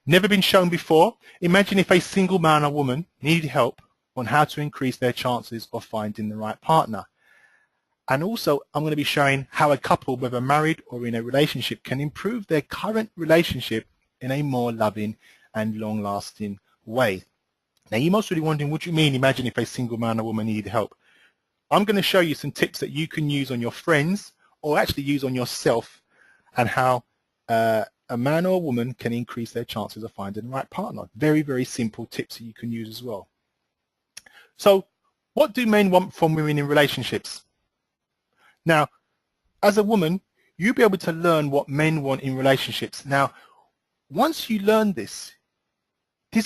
Never been shown before. Imagine if a single man or woman needed help on how to increase their chances of finding the right partner. And also, I'm going to be showing how a couple, whether married or in a relationship, can improve their current relationship in a more loving and long-lasting way. Now, you must be wondering, what do you mean, imagine if a single man or woman needed help? I'm going to show you some tips that you can use on your friends or actually use on yourself and how a man or a woman can increase their chances of finding the right partner. Very, very simple tips that you can use as well. So, what do men want from women in relationships? Now, as a woman, you'll be able to learn what men want in relationships. Now, once you learn this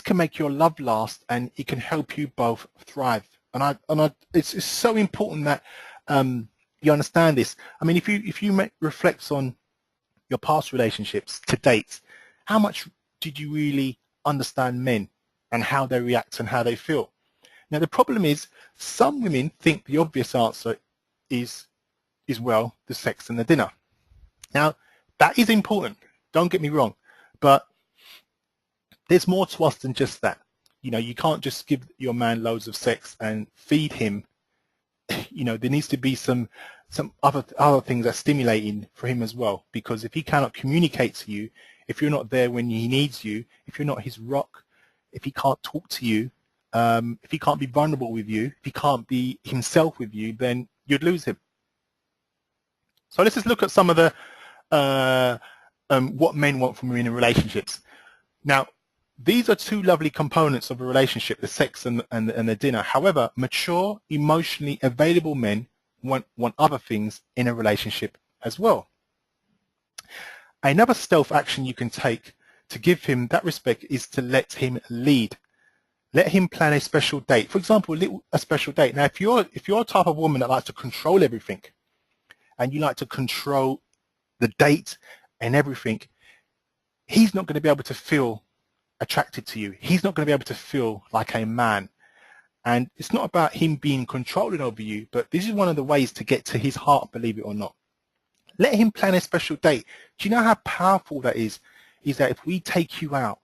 can make your love last and it can help you both thrive. And it's so important that you understand this. I mean, if you reflect on your past relationships to date, how much did you really understand men and how they react and how they feel? Now, the problem is some women think the obvious answer is well, the sex and the dinner. Now, that is important, don't get me wrong, but there's more to us than just that. You know, you can't just give your man loads of sex and feed him. You know, there needs to be some other things that are stimulating for him as well, because if he cannot communicate to you, if you're not there when he needs you, if you're not his rock, if he can't talk to you, if he can't be vulnerable with you, if he can't be himself with you, then you'd lose him. So let's just look at some of the what men want from women in relationships. Now, these are two lovely components of a relationship, the sex and the dinner. However, mature, emotionally available men want other things in a relationship as well. Another stealth action you can take to give him that respect is to let him lead. Let him plan a special date. For example, a special date. Now, if you're a type of woman that likes to control everything, and you like to control the date and everything, he's not going to be able to feel attracted to you. He's not going to be able to feel like a man. And it's not about him being controlling over you, but this is one of the ways to get to his heart, believe it or not. Let him plan a special date. Do you know how powerful that is? Is that if we take you out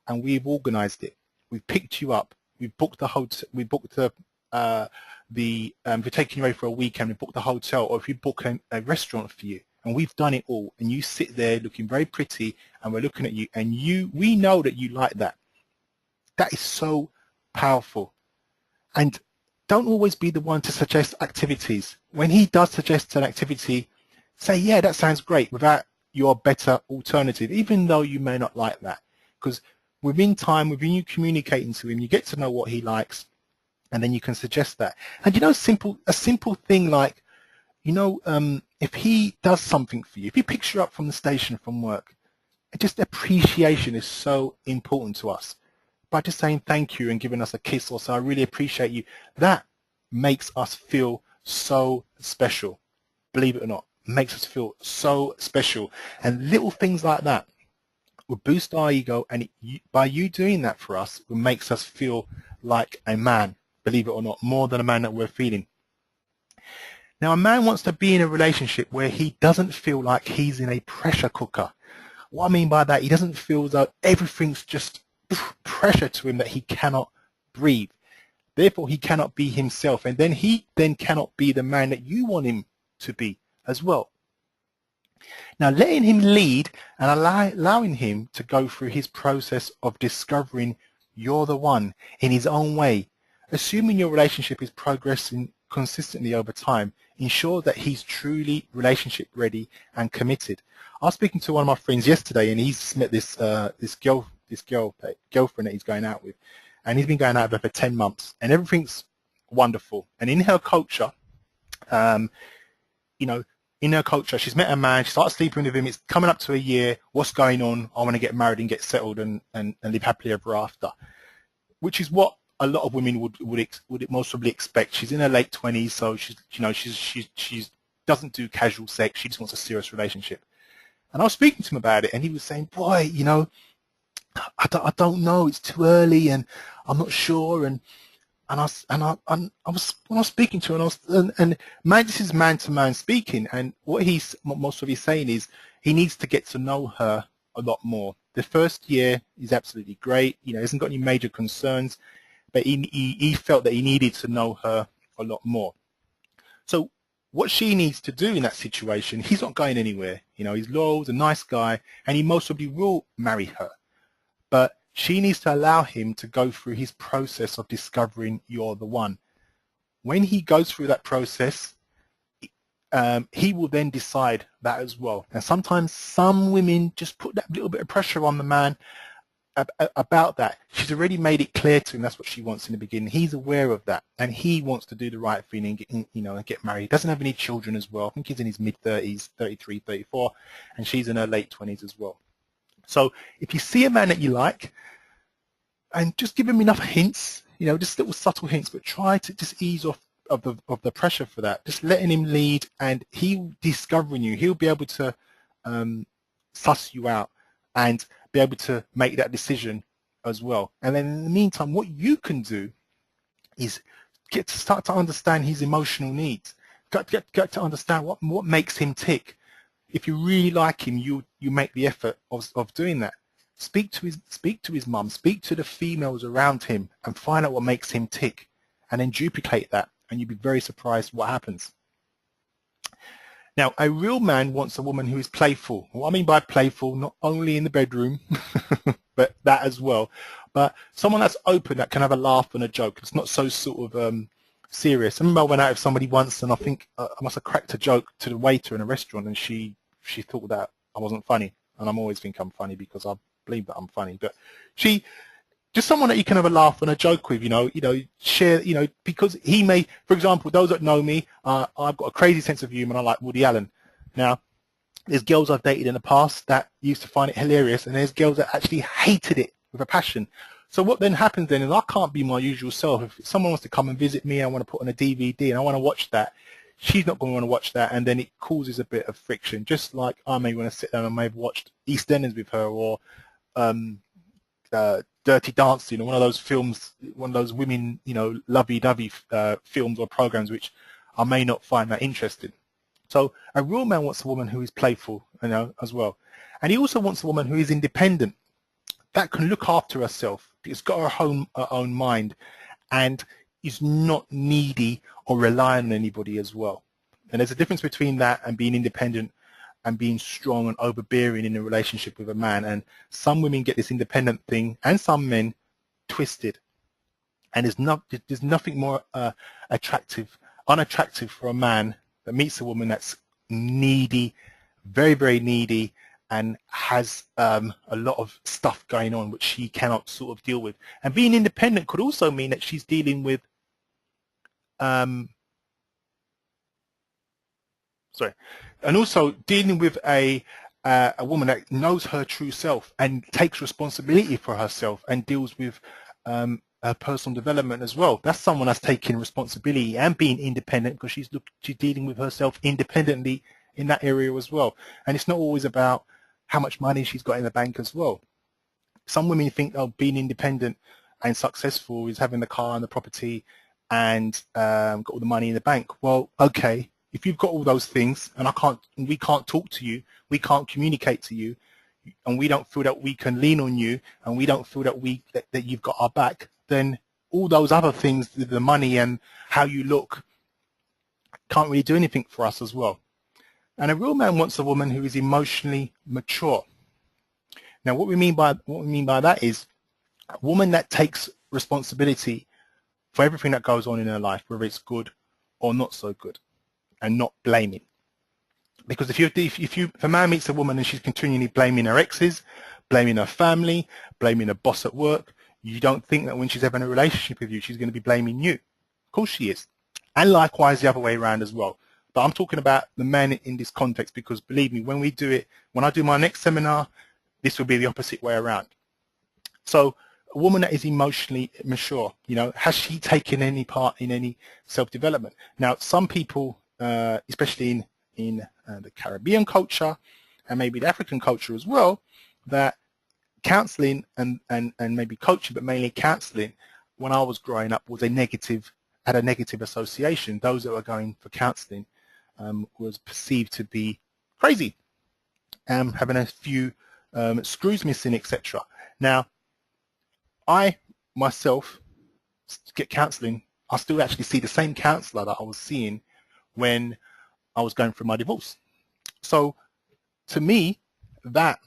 and we've organized it, we've picked you up, we've booked the hotel, we booked if we're taking you away for a weekend, we book the hotel, or if we book a restaurant for you, and we've done it all, and you sit there looking very pretty, and we're looking at you, and we know that you like that. That is so powerful. And don't always be the one to suggest activities. When he does suggest an activity, say, yeah, that sounds great, without your better alternative, even though you may not like that. Because within time, within you communicating to him, you get to know what he likes, and then you can suggest that. And you know, a simple thing like, you know, if he does something for you, if he picks you up from the station from work, just appreciation is so important to us. By just saying thank you and giving us a kiss or so, I really appreciate you, that makes us feel so special. Believe it or not, makes us feel so special. And little things like that will boost our ego, and by you doing that for us, it makes us feel like a man. Believe it or not, more than a man that we're feeling. Now, a man wants to be in a relationship where he doesn't feel like he's in a pressure cooker. What I mean by that, he doesn't feel that everything's just pressure to him, that he cannot breathe. Therefore, he cannot be himself, and then he cannot be the man that you want him to be as well. Now, letting him lead and allowing him to go through his process of discovering you're the one in his own way, assuming your relationship is progressing consistently over time, ensure that he's truly relationship ready and committed. I was speaking to one of my friends yesterday, and he's met this girlfriend that he's going out with, and he's been going out with her for 10 months, and everything's wonderful. And in her culture, you know, in her culture, she's met a man, she starts sleeping with him, it's coming up to a year, what's going on? I want to get married and get settled and live happily ever after, which is what a lot of women would most probably expect. She's in her late 20s, so she's doesn't do casual sex, she just wants a serious relationship. And I was speaking to him about it, and he was saying, boy, you know, I don't know, it's too early, and I'm not sure, and when I was speaking to him, and man, this is man to man speaking, and what most of he's saying is he needs to get to know her a lot more. The first year is absolutely great, you know, he hasn't got any major concerns, but he felt that he needed to know her a lot more. So what she needs to do in that situation, he's not going anywhere, you know, he's loyal, he's a nice guy, and he most probably will marry her, but she needs to allow him to go through his process of discovering you're the one. When he goes through that process, he will then decide that as well. And sometimes some women just put that little bit of pressure on the man about that. She's already made it clear to him that's what she wants in the beginning. He's aware of that, and he wants to do the right thing and get married. He doesn't have any children as well. I think he's in his mid-30s, 33, 34, and she's in her late 20s as well. So if you see a man that you like, and just give him enough hints, you know, just little subtle hints, but try to just ease off of the pressure for that. Just letting him lead, and he'll discovering you. He'll be able to suss you out and be able to make that decision as well. And then in the meantime, what you can do is start to understand his emotional needs. Get to understand what makes him tick. If you really like him, you make the effort of doing that. Speak to his mum, speak to the females around him, and find out what makes him tick, and then duplicate that, and you'll be very surprised what happens. Now, a real man wants a woman who is playful. What I mean by playful, not only in the bedroom, but that as well, but someone that's open, that can have a laugh and a joke. It's not so sort of serious. I remember I went out with somebody once, and I think I must have cracked a joke to the waiter in a restaurant, and she thought that I wasn't funny, and I'm always think I'm funny because I believe that I'm funny. But she, just someone that you can have a laugh and a joke with, share, because he may, for example, those that know me, I've got a crazy sense of humor, and I like Woody Allen. Now, there's girls I've dated in the past that used to find it hilarious, and there's girls that actually hated it with a passion. So what then happens then is I can't be my usual self. If someone wants to come and visit me, I want to put on a DVD and I want to watch that, she's not going to want to watch that, and then it causes a bit of friction. Just like I may want to sit down and may have watched EastEnders with her, or Dirty Dancing, or one of those films, one of those women, lovey-dovey films or programs, which I may not find that interesting. So a real man wants a woman who is playful, as well, and he also wants a woman who is independent, that can look after herself, has got her own mind, and is not needy or relying on anybody as well. And there's a difference between that and being independent and being strong and overbearing in a relationship with a man. And some women get this independent thing, and some men twisted. And there's nothing more unattractive for a man that meets a woman that's needy, very, very needy, and has a lot of stuff going on which she cannot sort of deal with. And being independent could also mean that she's dealing with and also dealing with a woman that knows her true self and takes responsibility for herself and deals with her personal development as well. That's someone that's taking responsibility and being independent, because she's dealing with herself independently in that area as well. And it's not always about how much money she's got in the bank as well. Some women think, oh, being independent and successful is having the car and the property and got all the money in the bank. Well, okay, if you've got all those things and we can't talk to you, we can't communicate to you, and we don't feel that we can lean on you, and we don't feel that you've got our back, then all those other things, the money and how you look, can't really do anything for us as well. And a real man wants a woman who is emotionally mature. Now, what we mean by that is a woman that takes responsibility for everything that goes on in her life, whether it's good or not so good, and not blaming. Because if a man meets a woman and she's continually blaming her exes, blaming her family, blaming her boss at work, you don't think that when she's having a relationship with you, she's going to be blaming you. Of course she is. And likewise the other way around as well. But I'm talking about the men in this context because believe me, when I do my next seminar, this will be the opposite way around. So a woman that is emotionally mature, has she taken any part in any self-development? Now, some people, especially in the Caribbean culture and maybe the African culture as well, that counseling and maybe coaching, but mainly counseling, when I was growing up, had a negative association. Those that were going for counseling was perceived to be crazy, having a few screws missing, etc. Now, I myself get counseling. I still actually see the same counselor that I was seeing when I was going through my divorce. So to me, that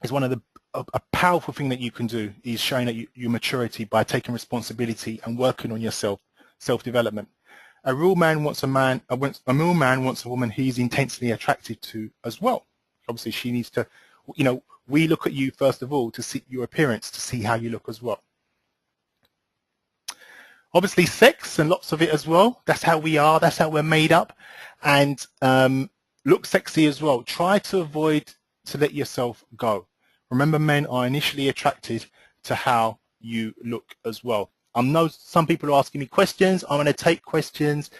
is one of a powerful thing that you can do, is showing that your maturity by taking responsibility and working on yourself, self-development. A real man wants a woman he's intensely attracted to as well. Obviously, she needs to, we look at you first of all to see your appearance, to see how you look as well. Obviously, sex and lots of it as well. That's how we are. That's how we're made up. And look sexy as well. Try to avoid to let yourself go. Remember, men are initially attracted to how you look as well. I know some people are asking me questions. I'm going to take questions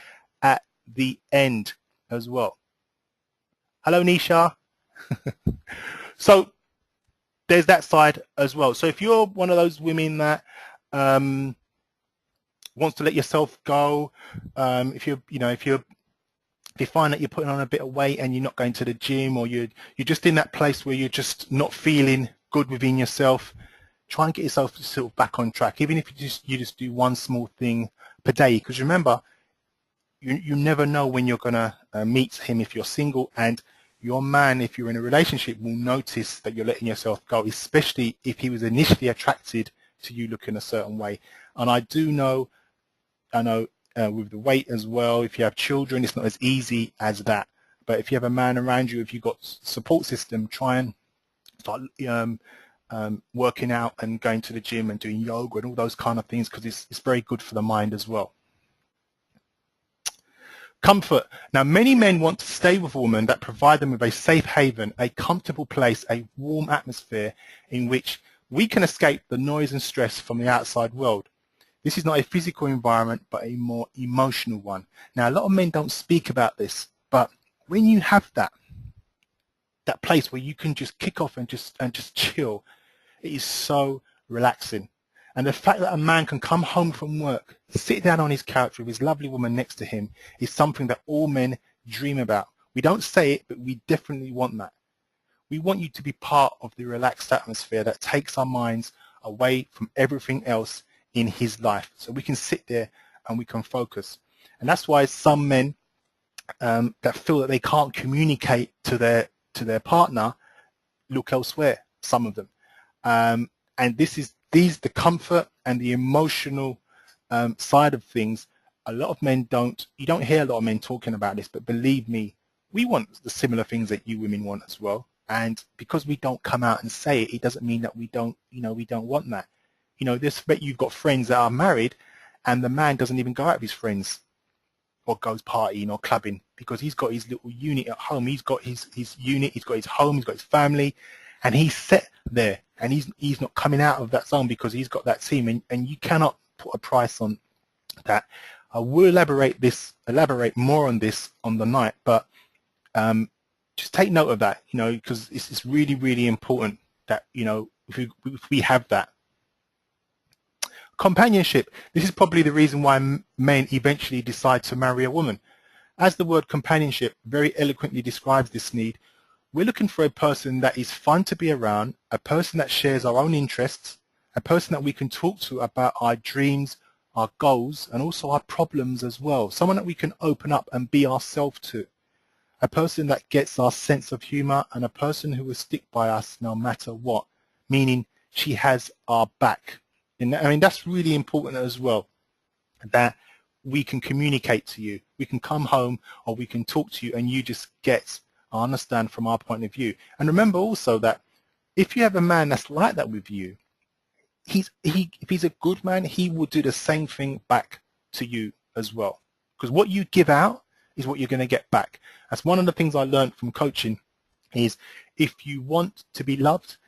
at the end as well. Hello, Nisha. So there's that side as well. So if you're one of those women that wants to let yourself go, if you find that you're putting on a bit of weight and you're not going to the gym, or you're just in that place where you're just not feeling good within yourself, try and get yourself sort of back on track, even if you just do one small thing per day. Because remember, you never know when you're gonna meet him if you're single, and your man, if you're in a relationship, will notice that you're letting yourself go, especially if he was initially attracted to you looking a certain way. And I know with the weight as well, if you have children, it's not as easy as that. But if you have a man around you, if you've got support system, try and start working out and going to the gym and doing yoga and all those kind of things, because it's very good for the mind as well. Comfort. Now, many men want to stay with a woman that provide them with a safe haven, a comfortable place, a warm atmosphere in which we can escape the noise and stress from the outside world. This is not a physical environment, but a more emotional one. Now, a lot of men don't speak about this, but when you have that place where you can just kick off and just chill, it is so relaxing. And the fact that a man can come home from work, sit down on his couch with his lovely woman next to him, is something that all men dream about. We don't say it, but we definitely want that. We want you to be part of the relaxed atmosphere that takes our minds away from everything else in his life, so we can sit there and we can focus. And that's why some men that feel that they can't communicate to their partner look elsewhere, some of them. And the comfort and the emotional side of things. A lot of men you don't hear a lot of men talking about this, but believe me, we want the similar things that you women want as well. And because we don't come out and say it, it doesn't mean that we don't want that. You've got friends that are married and the man doesn't even go out with his friends or goes partying or clubbing, because he's got his little unit at home. He's got his unit, he's got his home, he's got his family, and he's set there, and he's not coming out of that zone because he's got that team, and you cannot put a price on that. I will elaborate more on this on the night, but just take note of that, because it's really, really important that, if we have that. Companionship. This is probably the reason why men eventually decide to marry a woman. As the word companionship very eloquently describes this need, we're looking for a person that is fun to be around, a person that shares our own interests, a person that we can talk to about our dreams, our goals, and also our problems as well. Someone that we can open up and be ourselves to. a person that gets our sense of humor, and a person who will stick by us no matter what, meaning she has our back. And I mean, that's really important as well, that we can communicate to you. We can come home or we can talk to you and you just get, I understand from our point of view. And remember also that if you have a man that's like that with you, if he's a good man, he will do the same thing back to you as well. Because what you give out is what you're going to get back. That's one of the things I learned from coaching, is if you want to be loved,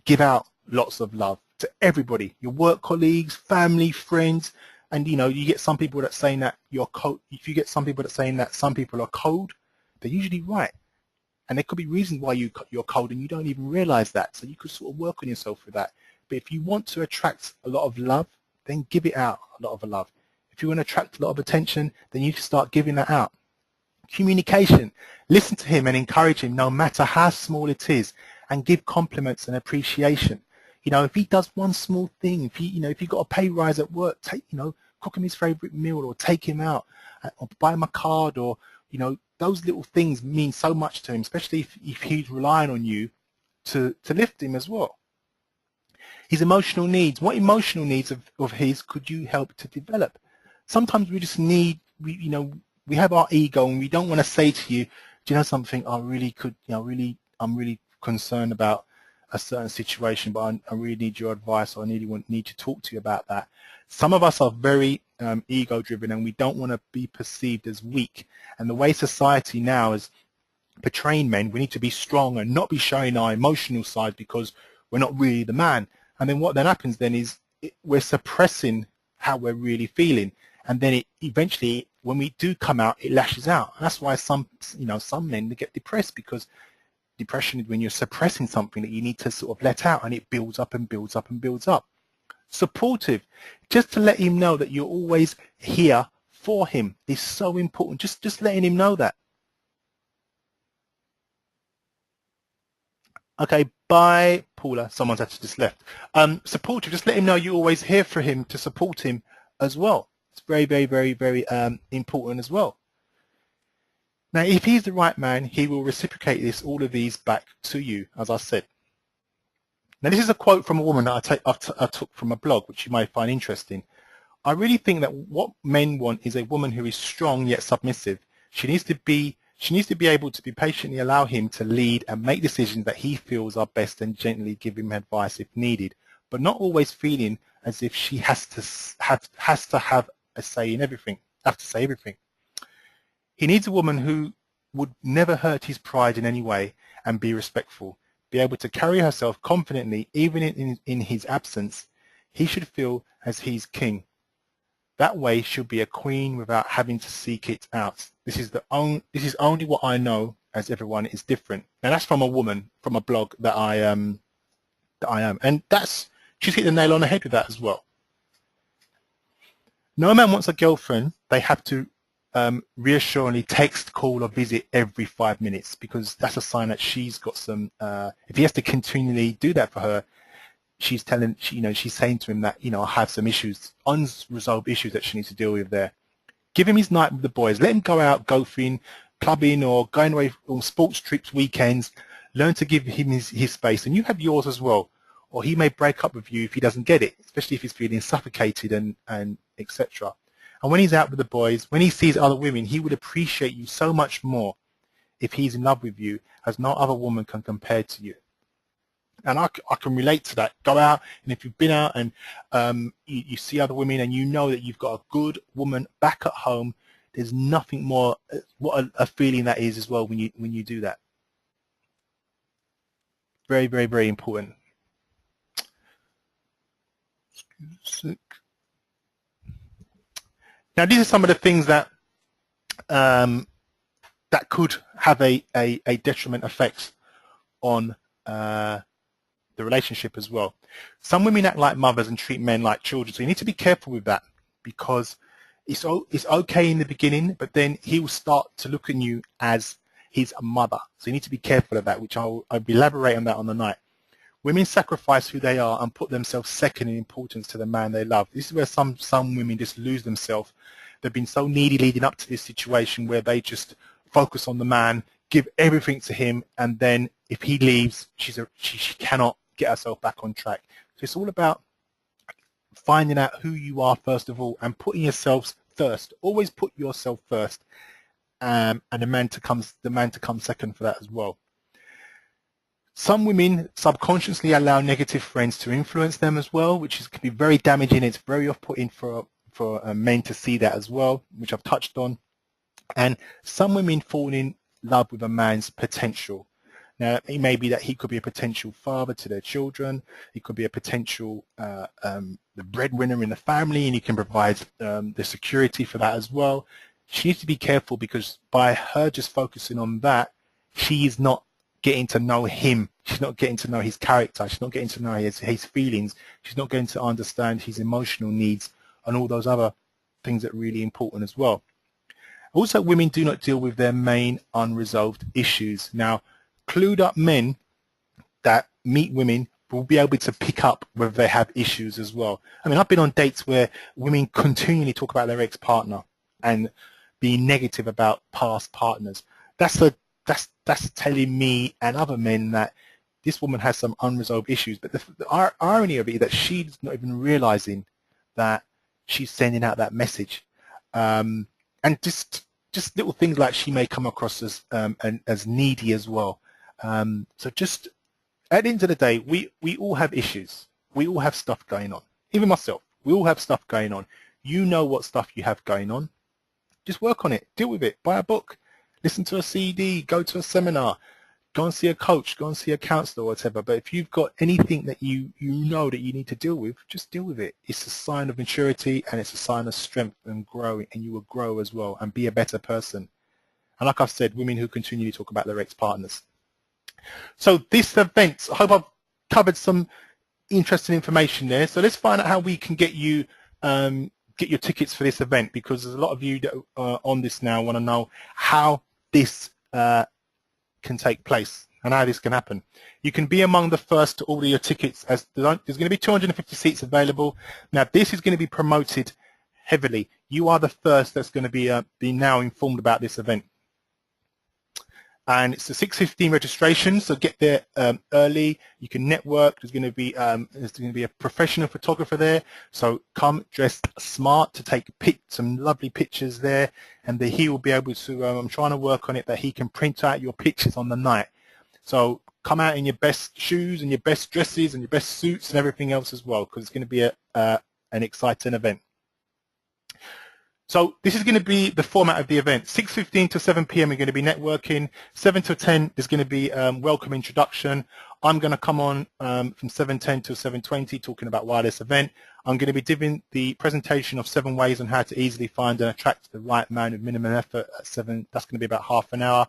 give out lots of love to everybody, your work colleagues, family, friends. And you know, you get some people that saying that if you get some people that saying that some people are cold, they're usually right. And there could be reasons why you're cold and you don't even realize that. So you could sort of work on yourself with that. But if you want to attract a lot of love, then give it out a lot of love. If you want to attract a lot of attention, then you can start giving that out. Communication. Listen to him and encourage him no matter how small it is, and give compliments and appreciation. You know, if he does one small thing, if you got a pay rise at work, cook him his favorite meal, or take him out, or buy him a card, or those little things mean so much to him, especially if he's relying on you to lift him as well. His emotional needs. What emotional needs of his could you help to develop? Sometimes we just need, we have our ego and we don't want to say to you, do you know something, I'm really concerned about a certain situation, but I really need your advice, or I need to talk to you about that. Some of us are very ego driven and we don't want to be perceived as weak. And the way society now is portraying men, we need to be strong and not be showing our emotional side because we're not really the man. And then what then happens then is we're suppressing how we're really feeling. And then eventually when we do come out, it lashes out. And that's why some men, they get depressed, because depression is when you're suppressing something that you need to sort of let out, and it builds up and builds up and builds up. Supportive, just to let him know that you're always here for him is so important. Just letting him know that. Okay, bye, Paula. Someone's actually just left. Supportive, just let him know you're always here for him, to support him as well. It's very, very, very, very important as well. Now, if he's the right man, he will reciprocate all of these back to you, as I said. Now, this is a quote from a woman that I took from a blog, which you might find interesting. I really think that what men want is a woman who is strong yet submissive. She needs to be able to be patiently allow him to lead and make decisions that he feels are best, and gently give him advice if needed, but not always feeling as if she has to have a say in everything. He needs a woman who would never hurt his pride in any way and be respectful, be able to carry herself confidently even in his absence. He should feel as he's king. That way she'll be a queen without having to seek it out. This is only what I know, as everyone is different. And that's from a woman, from a blog that I am. And she's hit the nail on the head with that as well. No man wants a girlfriend they have to reassuringly text, call, or visit every 5 minutes, because that's a sign that she's got some. If he has to continually do that for her, she's saying to him that I have some issues, unresolved issues that she needs to deal with there. Give him his night with the boys. Let him go out golfing, clubbing, or going away on sports trips, weekends. Learn to give him his space, and you have yours as well. Or he may break up with you if he doesn't get it, especially if he's feeling suffocated and etc. And when he's out with the boys, when he sees other women, he would appreciate you so much more if he's in love with you, as no other woman can compare to you. And I can relate to that. Go out, and if you've been out and you see other women and you know that you've got a good woman back at home, there's nothing more, what a feeling that is as well when you do that. Very, very, very important. Now, these are some of the things that that could have a detriment effect on the relationship as well. Some women act like mothers and treat men like children, so you need to be careful with that, because it's okay in the beginning, but then he will start to look at you as his mother. So you need to be careful of that, which I'll elaborate on that on the night. Women sacrifice who they are and put themselves second in importance to the man they love. This is where some women just lose themselves. They've been so needy leading up to this situation where they just focus on the man, give everything to him, and then if he leaves, she cannot get herself back on track. So it's all about finding out who you are first of all and putting yourselves first. Always put yourself first, and the man to come second for that as well. Some women subconsciously allow negative friends to influence them as well, which can be very damaging. It's very off-putting for men to see that as well, which I've touched on. And some women fall in love with a man's potential. Now, it may be that he could be a potential father to their children. He could be a potential the breadwinner in the family, and he can provide the security for that as well. She needs to be careful, because by her just focusing on that, she is not getting to know him. She's not getting to know his character. She's not getting to know his feelings. She's not going to understand his emotional needs and all those other things that are really important as well. Also, women do not deal with their main unresolved issues. Now, clued up men that meet women will be able to pick up whether they have issues as well. I mean, I've been on dates where women continually talk about their ex-partner and be negative about past partners. That's telling me and other men that this woman has some unresolved issues. But the irony of it is that she's not even realizing that she's sending out that message. And just little things like she may come across as needy as well. So just at the end of the day, we all have issues. We all have stuff going on. Even myself, we all have stuff going on. You know what stuff you have going on. Just work on it. Deal with it. Buy a book. Listen to a CD. Go to a seminar. Go and see a coach. Go and see a counselor or whatever. But if you've got anything that you know that you need to deal with, just deal with it. It's a sign of maturity, and it's a sign of strength and growing, and you will grow as well and be a better person. And like I've said, women who continually talk about their ex-partners. So this event, I hope I've covered some interesting information there. So let's find out how we can get you get your tickets for this event, because there's a lot of you that are on this now want to know how this can take place and how this can happen. You can be among the first to order your tickets, as there's going to be 250 seats available. Now, this is going to be promoted heavily. You are the first that's going to be now informed about this event. And it's a 6:15 registration, so get there early. You can network. There's going to be a professional photographer there, so come dressed smart to take some lovely pictures there. And he will be able to. I'm trying to work on it that he can print out your pictures on the night. So come out in your best shoes and your best dresses and your best suits and everything else as well, because it's going to be an exciting event. So this is going to be the format of the event. 6:15 to 7 p.m. we're going to be networking. 7 to 10 is going to be welcome introduction. I'm going to come on from 7:10 to 7:20 talking about wireless event. I'm going to be giving the presentation of 7 ways on how to easily find and attract the right man with minimum effort at 7. That's going to be about half an hour.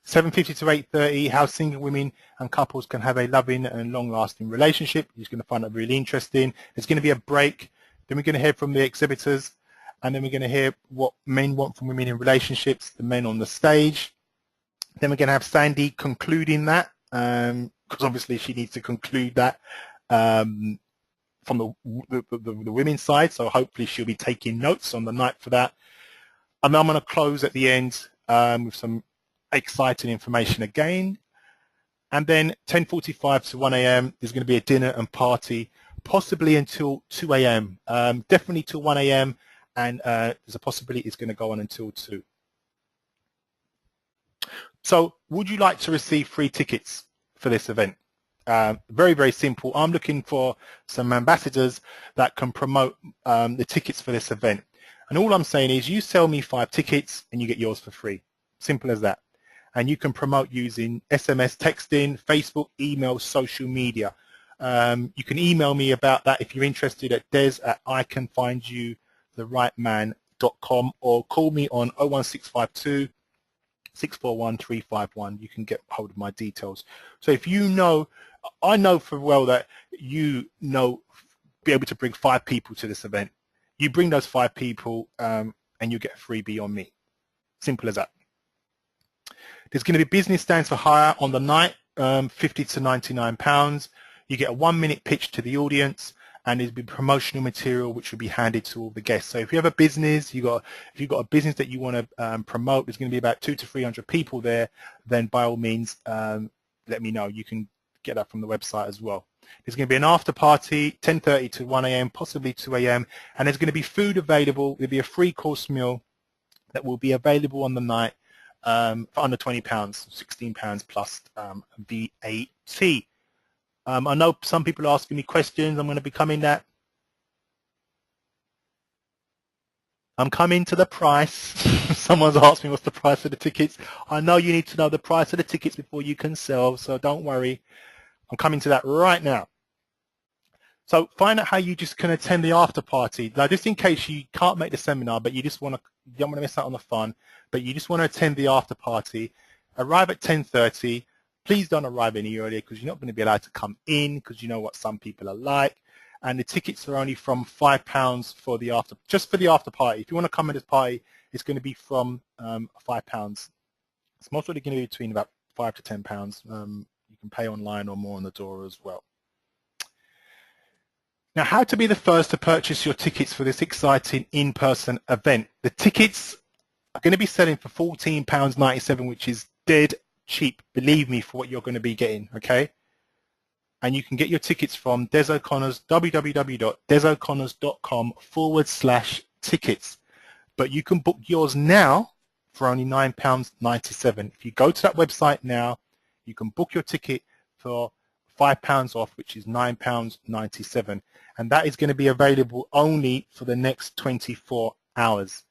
7:50 to 8:30, how single women and couples can have a loving and long-lasting relationship. You're going to find that really interesting. There's going to be a break. Then we're going to hear from the exhibitors. And then we're going to hear what men want from women in relationships, the men on the stage. Then we're going to have Sandy concluding that, because obviously she needs to conclude that from the women's side. So hopefully she'll be taking notes on the night for that. And I'm going to close at the end with some exciting information again. And then 10:45 to 1 a.m. there's going to be a dinner and party, possibly until 2 a.m. Definitely till 1 a.m. And there's a possibility it's going to go on until 2. So would you like to receive free tickets for this event? Very, very simple. I'm looking for some ambassadors that can promote the tickets for this event. And all I'm saying is you sell me 5 tickets and you get yours for free. Simple as that. And you can promote using SMS texting, Facebook, email, social media. You can email me about that if you're interested at des@icanfindyouTheRightMan.com, or call me on 01652 641 351. You can get hold of my details. So if you know, I know for well that you know, be able to bring 5 people to this event. You bring those 5 people and you get a freebie on me. Simple as that. There's going to be business stands for hire on the night, £50 to £99. You get a 1-minute pitch to the audience, and there'll be promotional material which will be handed to all the guests. So if you have a business, if you've got a business that you want to promote, there's going to be about 200 to 300 people there, then by all means, let me know. You can get that from the website as well. There's going to be an after party, 10:30 to 1 a.m., possibly 2 a.m., and there's going to be food available. There'll be a 3-course meal that will be available on the night for under £20, £16 plus VAT. I know some people are asking me questions. I'm going to be coming that. I'm coming to the price. Someone's asked me what's the price of the tickets. I know you need to know the price of the tickets before you can sell, so don't worry. I'm coming to that right now. So find out how you just can attend the after party. Now, just in case you can't make the seminar, but you don't want to miss out on the fun, but you just want to attend the after party, arrive at 10:30. Please don't arrive any earlier because you're not going to be allowed to come in because you know what some people are like. And the tickets are only from £5 for the just for the after party. If you want to come to this party, it's going to be from £5. It's most likely going to be between about £5 to £10. You can pay online or more on the door as well. Now, how to be the first to purchase your tickets for this exciting in-person event. The tickets are going to be selling for £14.97, which is dead cheap, believe me, for what you're going to be getting, okay? And you can get your tickets from Des O'Connors, www.desoconnors.com/tickets. But you can book yours now for only £9.97. If you go to that website now, you can book your ticket for £5 off, which is £9.97. And that is going to be available only for the next 24 hours.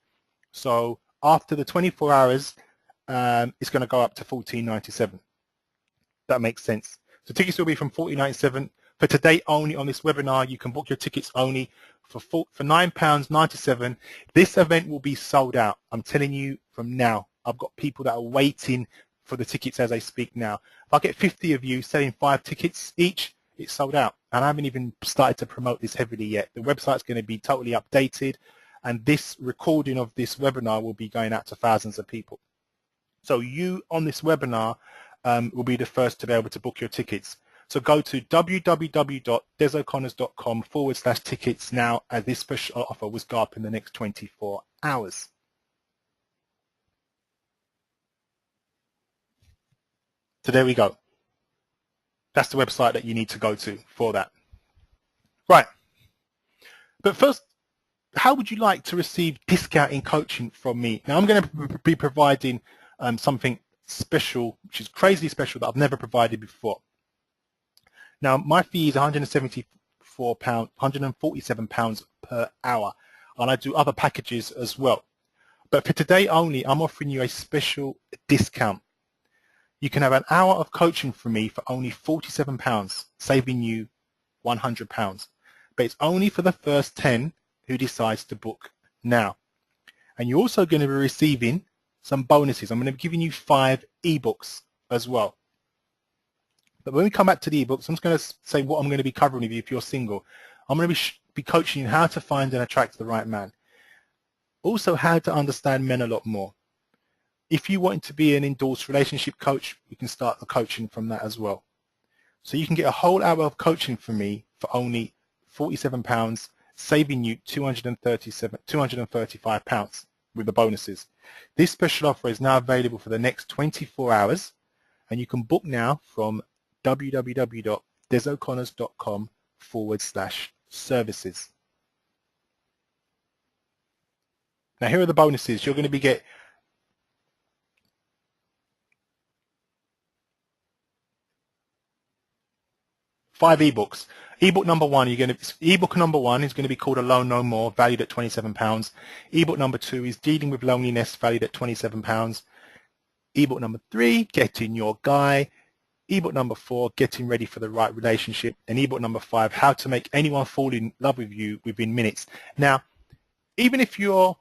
So after the 24 hours, it's going to go up to £14.97. That makes sense. So tickets will be from £14.97. For today only on this webinar, you can book your tickets only for £9.97. This event will be sold out. I'm telling you from now. I've got people that are waiting for the tickets as I speak now. If I get 50 of you selling 5 tickets each, it's sold out. And I haven't even started to promote this heavily yet. The website's going to be totally updated, and this recording of this webinar will be going out to thousands of people. So you on this webinar will be the first to be able to book your tickets. So go to www.desoconnors.com/tickets now, as this special offer will go up in the next 24 hours. So there we go. That's the website that you need to go to for that. Right. But first, how would you like to receive discount in coaching from me? Now, I'm going to be providing something special, which is crazy special, that I've never provided before. Now, my fee is £147 per hour, and I do other packages as well. But for today only, I'm offering you a special discount. You can have an hour of coaching from me for only £47, saving you £100. But it's only for the first 10 who decides to book now. And you're also going to be receiving some bonuses. I'm going to be giving you 5 ebooks as well. But when we come back to the ebooks, I'm just going to say what I'm going to be covering with you if you're single. I'm going to be coaching you how to find and attract the right man. Also, how to understand men a lot more. If you want to be an endorsed relationship coach, you can start the coaching from that as well. So you can get a whole hour of coaching from me for only £47, saving you £235 with the bonuses. This special offer is now available for the next 24 hours, and you can book now from www.desoconnors.com/services. Now here are the bonuses. You're going to get five ebooks. Ebook number one, ebook number one is going to be called Alone No More, valued at £27. Ebook number 2 is Dealing with Loneliness, valued at £27. Ebook number 3, Getting Your Guy. Ebook number 4, Getting Ready for the Right Relationship. And ebook number 5, How to Make Anyone Fall in Love with You Within Minutes. Now, even if you're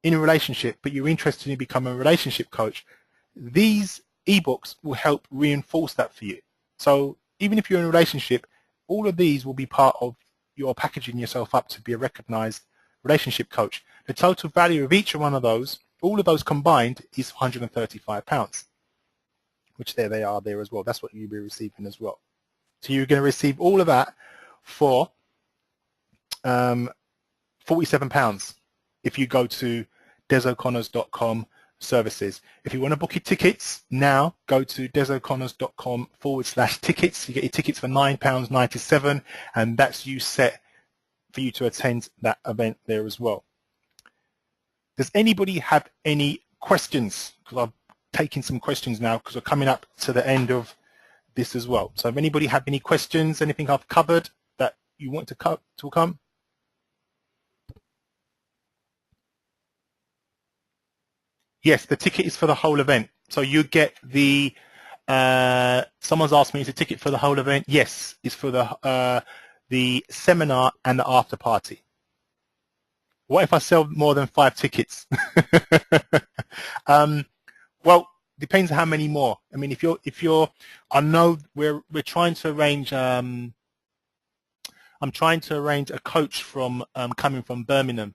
in a relationship but you're interested in becoming a relationship coach, these ebooks will help reinforce that for you. So even if you're in a relationship, all of these will be part of your packaging yourself up to be a recognized relationship coach. The total value of each one of those, all of those combined, is £135, which there they are there as well. That's what you'll be receiving as well. So you're going to receive all of that for £47 if you go to desoconnors.com services. If you want to book your tickets now, go to desoconnors.com/tickets. You get your tickets for £9.97, and that's you set for you to attend that event there as well. Does anybody have any questions? Because I'm taking some questions now because we're coming up to the end of this as well. So if anybody have any questions, anything I've covered that you want to come? Yes, the ticket is for the whole event. So you get the, someone's asked me, is a ticket for the whole event? Yes, it's for the seminar and the after party. What if I sell more than 5 tickets? Well, depends how many more. I mean, if you're, I know we're trying to arrange. I'm trying to arrange a coach from coming from Birmingham,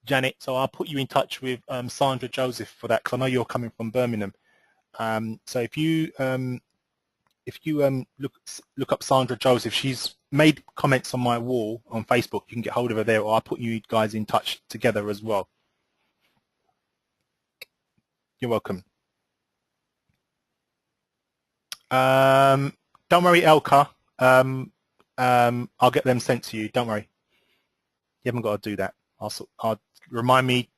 Janet. So I'll put you in touch with Sandra Joseph for that, because I know you're coming from Birmingham. So if you look up Sandra Joseph, she's made comments on my wall on Facebook. You can get hold of her there, or I'll put you guys in touch together as well. You're welcome. Don't worry, Elka. I'll get them sent to you. Don't worry. You haven't got to do that. I'll remind me.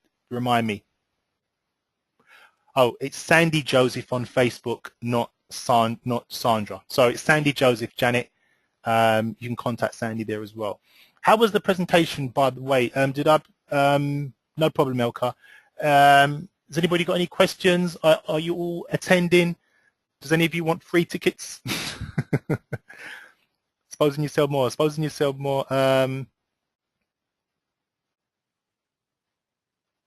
Oh, it's Sandy Joseph on Facebook, not Sandra. So it's Sandy Joseph, Janet. You can contact Sandy there as well. How was the presentation, by the way? No problem, Elka. Has anybody got any questions? Are you all attending? Does any of you want free tickets? Supposing you sell more.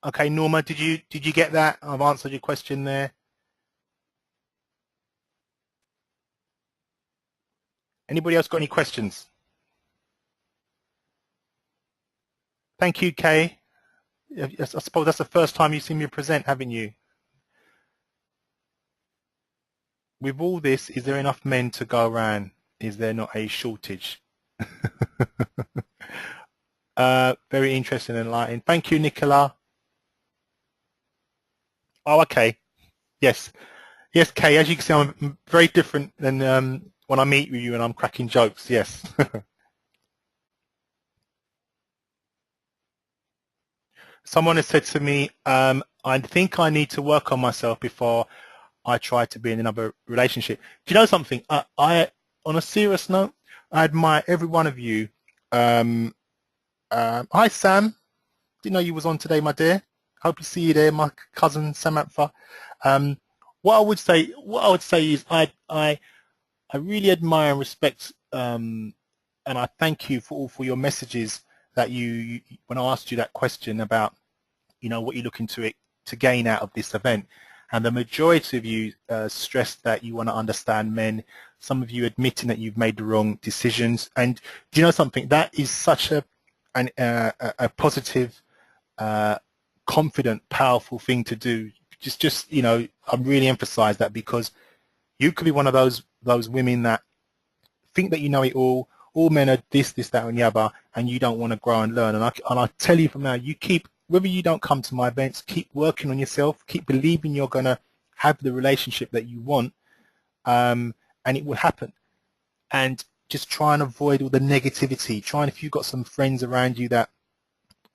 Okay, Norma, did you get that? I've answered your question there. Anybody else got any questions? Thank you, Kay. I suppose that's the first time you've seen me present, haven't you? With all this, is there enough men to go around? Is there not a shortage? Very interesting and enlightening. Thank you, Nicola. Oh, okay. Yes, Kay. As you can see, I'm very different than when I meet with you and I'm cracking jokes. Yes. Someone has said to me, I think I need to work on myself before I try to be in another relationship. Do you know something? On a serious note, I admire every one of you. Hi, Sam. Didn't know you was on today, my dear. Hope to see you there, my cousin Samantha. What I would say is I really admire and respect, and I thank you for your messages that you when I asked you that question about, what you're looking to gain out of this event. And the majority of you stressed that you want to understand men. Some of you admitting that you've made the wrong decisions. And do you know something? That is such a positive, confident, powerful thing to do. Just I really emphasize that, because you could be one of those women that think that you know it all men are this, that, and the other, and you don't want to grow and learn. And I tell you from now, you keep, whether you don't come to my events, keep working on yourself, keep believing you're going to have the relationship that you want, and it will happen. And just try and avoid all the negativity. If you've got some friends around you that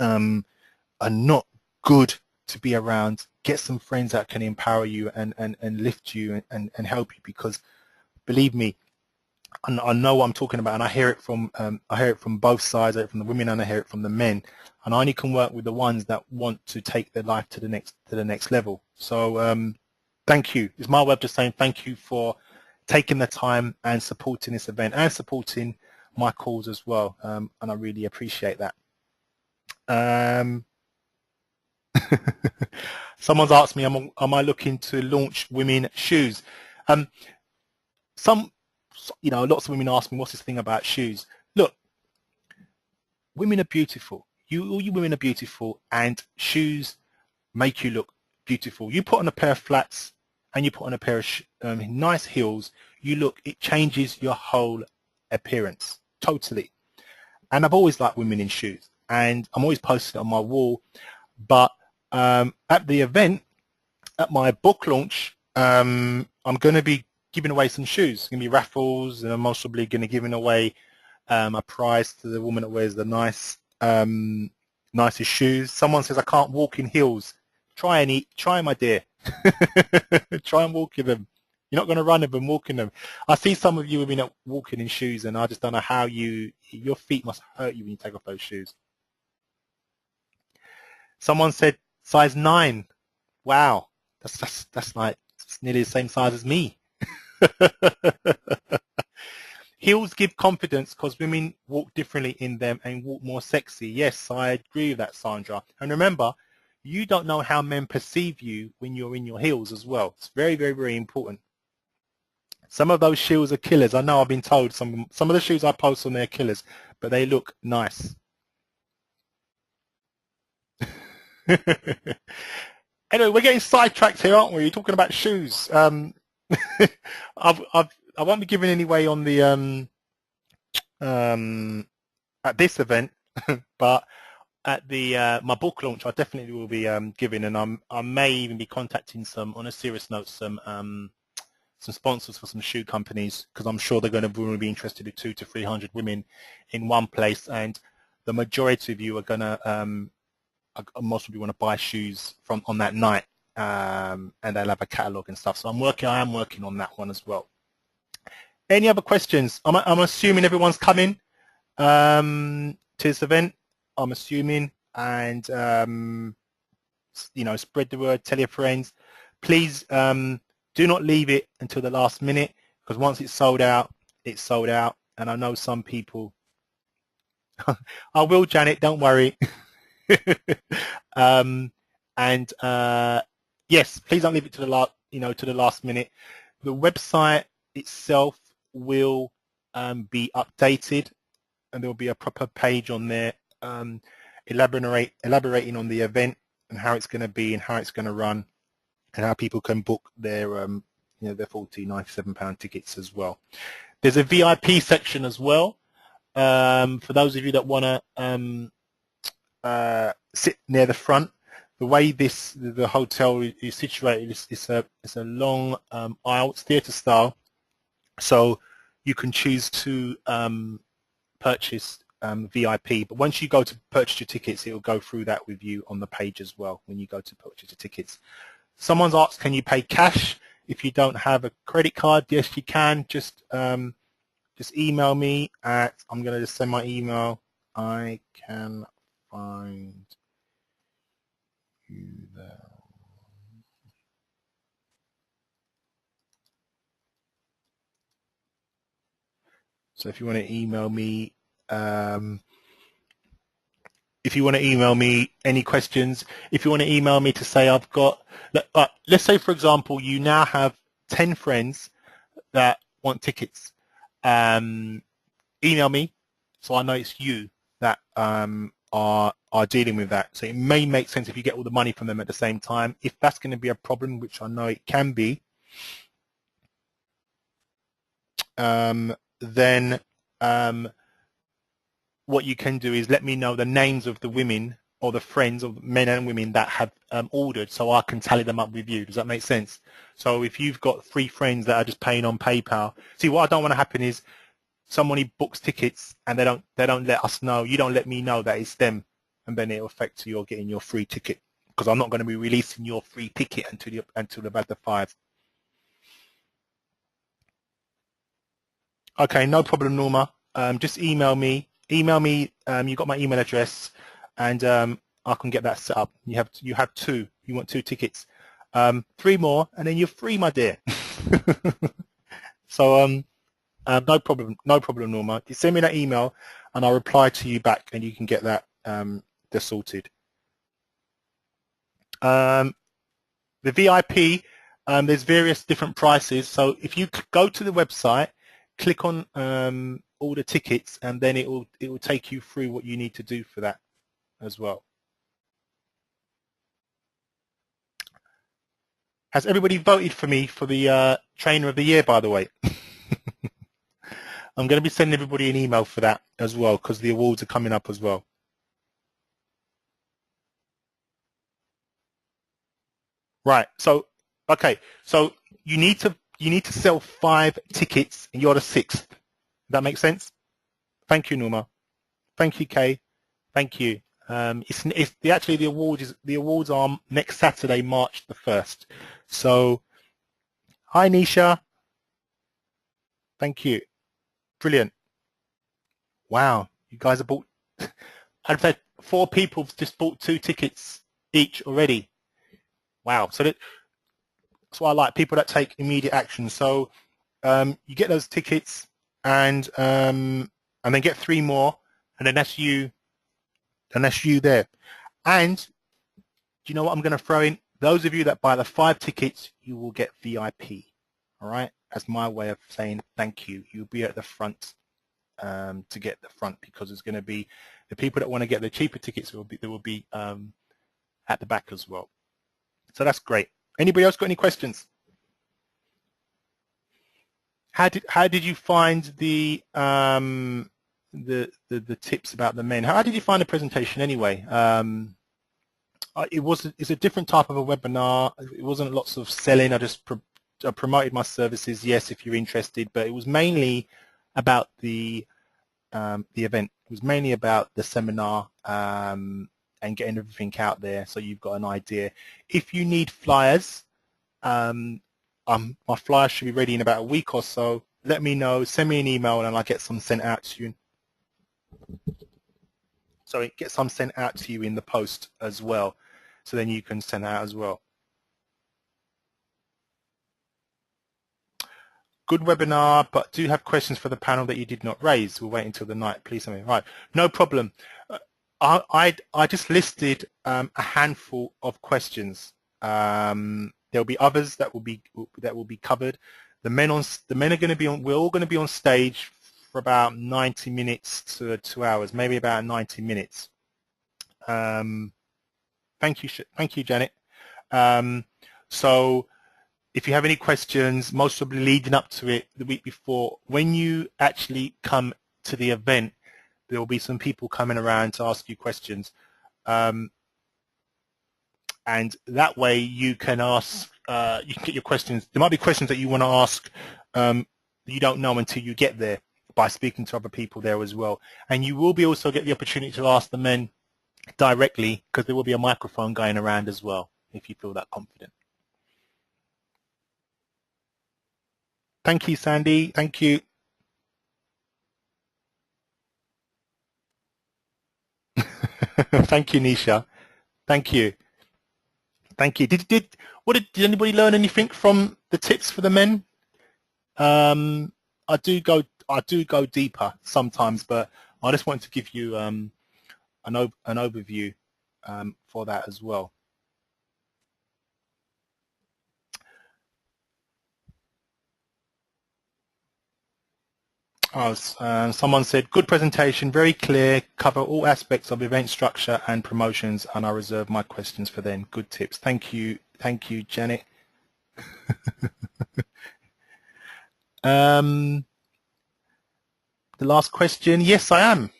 are not good to be around, get some friends that can empower you and lift you and help you, because believe me, I know what I'm talking about, and I hear it from both sides. I hear it from the women and I hear it from the men, and I only can work with the ones that want to take their life to the next level. So thank you. It's my way of just saying thank you for taking the time and supporting this event and supporting my cause as well, and I really appreciate that. Someone's asked me, am I looking to launch women shoes? Lots of women ask me, what's this thing about shoes? Look, women are beautiful. All you women are beautiful, and shoes make you look beautiful. You put on a pair of flats and you put on a pair of nice heels, it changes your whole appearance, totally. and I've always liked women in shoes, and I'm always posting it on my wall. But at the event, at my book launch, I'm going to be giving away some shoes. It's going to be raffles, and I'm also going to be giving away a prize to the woman that wears the nicest shoes. Someone says I can't walk in heels. Try, my dear. Try and walk in them. You're not going to run in them, walk in them. I see some of you women walking in shoes, and I just don't know how your feet must hurt you when you take off those shoes. Someone said size 9. Wow, that's like it's nearly the same size as me. Heels give confidence because women walk differently in them and walk more sexy. Yes, I agree with that, Sandra. And remember, you don't know how men perceive you when you're in your heels as well. It's very, very, very important. Some of those shoes are killers. I know I've been told some of the shoes I post on there are killers, but they look nice. Anyway, we're getting sidetracked here, aren't we? You're talking about shoes. I won't be giving any away on the at this event, but at the my book launch, I definitely will be giving, and I may even be contacting some, on a serious note, some sponsors for some shoe companies, because I'm sure they're going to be interested in 200 to 300 women in one place, and the majority of you are going to most of you want to buy shoes from on that night, and they'll have a catalog and stuff. So I am working on that one as well. Any other questions? I'm assuming everyone's coming to this event. I'm assuming, and spread the word, tell your friends. Please do not leave it until the last minute, because once it's sold out, it's sold out. And I know some people. I will, Janet. Don't worry. Yes, please don't leave it to the last minute. The website itself will be updated, and there will be a proper page on there elaborating on the event and how it's going to be and how it's going to run, and how people can book their their £97 tickets as well. There's a VIP section as well for those of you that want to sit near the front. The way the hotel is situated, it's a long aisle. It's theatre style, so you can choose to purchase VIP. But once you go to purchase your tickets, it will go through that with you on the page as well when you go to purchase your tickets. Someone's asked, can you pay cash if you don't have a credit card? Yes, you can. Just email me at, I'm going to just send my email. I can find you there. So if you want to email me, any questions, if you want to email me to say I've got, let's say for example, you now have 10 friends that want tickets. Email me so I know it's you that are dealing with that. So it may make sense if you get all the money from them at the same time. If that's going to be a problem, which I know it can be, then what you can do is let me know the names of the women or the friends of men and women that have ordered, so I can tally them up with you. Does that make sense? So if you've got 3 friends that are just paying on PayPal, see, what I don't want to happen is somebody books tickets and they don't let us know. You don't let me know that it's them, and then it'll affect you getting your free ticket, because I'm not going to be releasing your free ticket until about the 5. Okay, no problem, Norma. Just email me. You got my email address, and I can get that set up. You have 2. You want 2 tickets. 3 more, and then you're free, my dear. So no problem, Norma. You send me that email, and I'll reply to you back, and you can get that sorted. The VIP, there's various different prices. So if you go to the website, click on all the tickets, and then it will take you through what you need to do for that as well. Has everybody voted for me for the trainer of the year, by the way? I'm going to be sending everybody an email for that as well, because the awards are coming up as well. Right. So, okay. So you need to sell 5 tickets, and you're the 6th. Does that make sense? Thank you, Norma. Thank you, Kay. Thank you. Actually the awards are next Saturday, March the 1st. So, hi Nisha. Thank you. Brilliant. Wow, you guys have bought. I've had 4 people just bought 2 tickets each already. Wow. So that's why I like people that take immediate action. So you get those tickets, and then get 3 more, and then that's you. And that's you there. And do you know what I'm going to throw in? Those of you that buy the 5 tickets, you will get VIP. All right? That's my way of saying thank you. You'll be at the front to get the front, because it's going to be the people that want to get the cheaper tickets will be at the back as well. So that's great. Anybody else got any questions? How did you find the tips about the men? How did you find the presentation anyway? It's a different type of a webinar. It wasn't lots of selling. I just promoted my services. Yes, if you're interested, but it was mainly about the event. It was mainly about the seminar and getting everything out there, so you've got an idea. If you need flyers, my flyers should be ready in about a week or so. Let me know. Send me an email, and I'll get some sent out to you. Sorry, get some sent out to you in the post as well, so then you can send out as well. Good webinar, but do have questions for the panel that you did not raise. We'll wait until the night, please. Right, no problem. I just listed a handful of questions. There'll be others that will be covered. The men are going to be on. We're all going to be on stage for about 90 minutes to 2 hours, maybe about 90 minutes. Thank you, Janet. So if you have any questions, most probably leading up to it the week before, when you actually come to the event, there will be some people coming around to ask you questions. And that way you can ask, you can get your questions. There might be questions that you want to ask that you don't know until you get there, by speaking to other people there as well. And you will be also get the opportunity to ask the men directly, because there will be a microphone going around as well, if you feel that confident. Thank you, Sandy. Thank you. Thank you, Nisha. Thank you. Thank you. Did anybody learn anything from the tips for the men? I do go deeper sometimes, but I just wanted to give you an overview for that as well. Someone said, good presentation, very clear, cover all aspects of event structure and promotions, and I reserve my questions for then. Good tips. Thank you, Janet. The last question, yes, I am.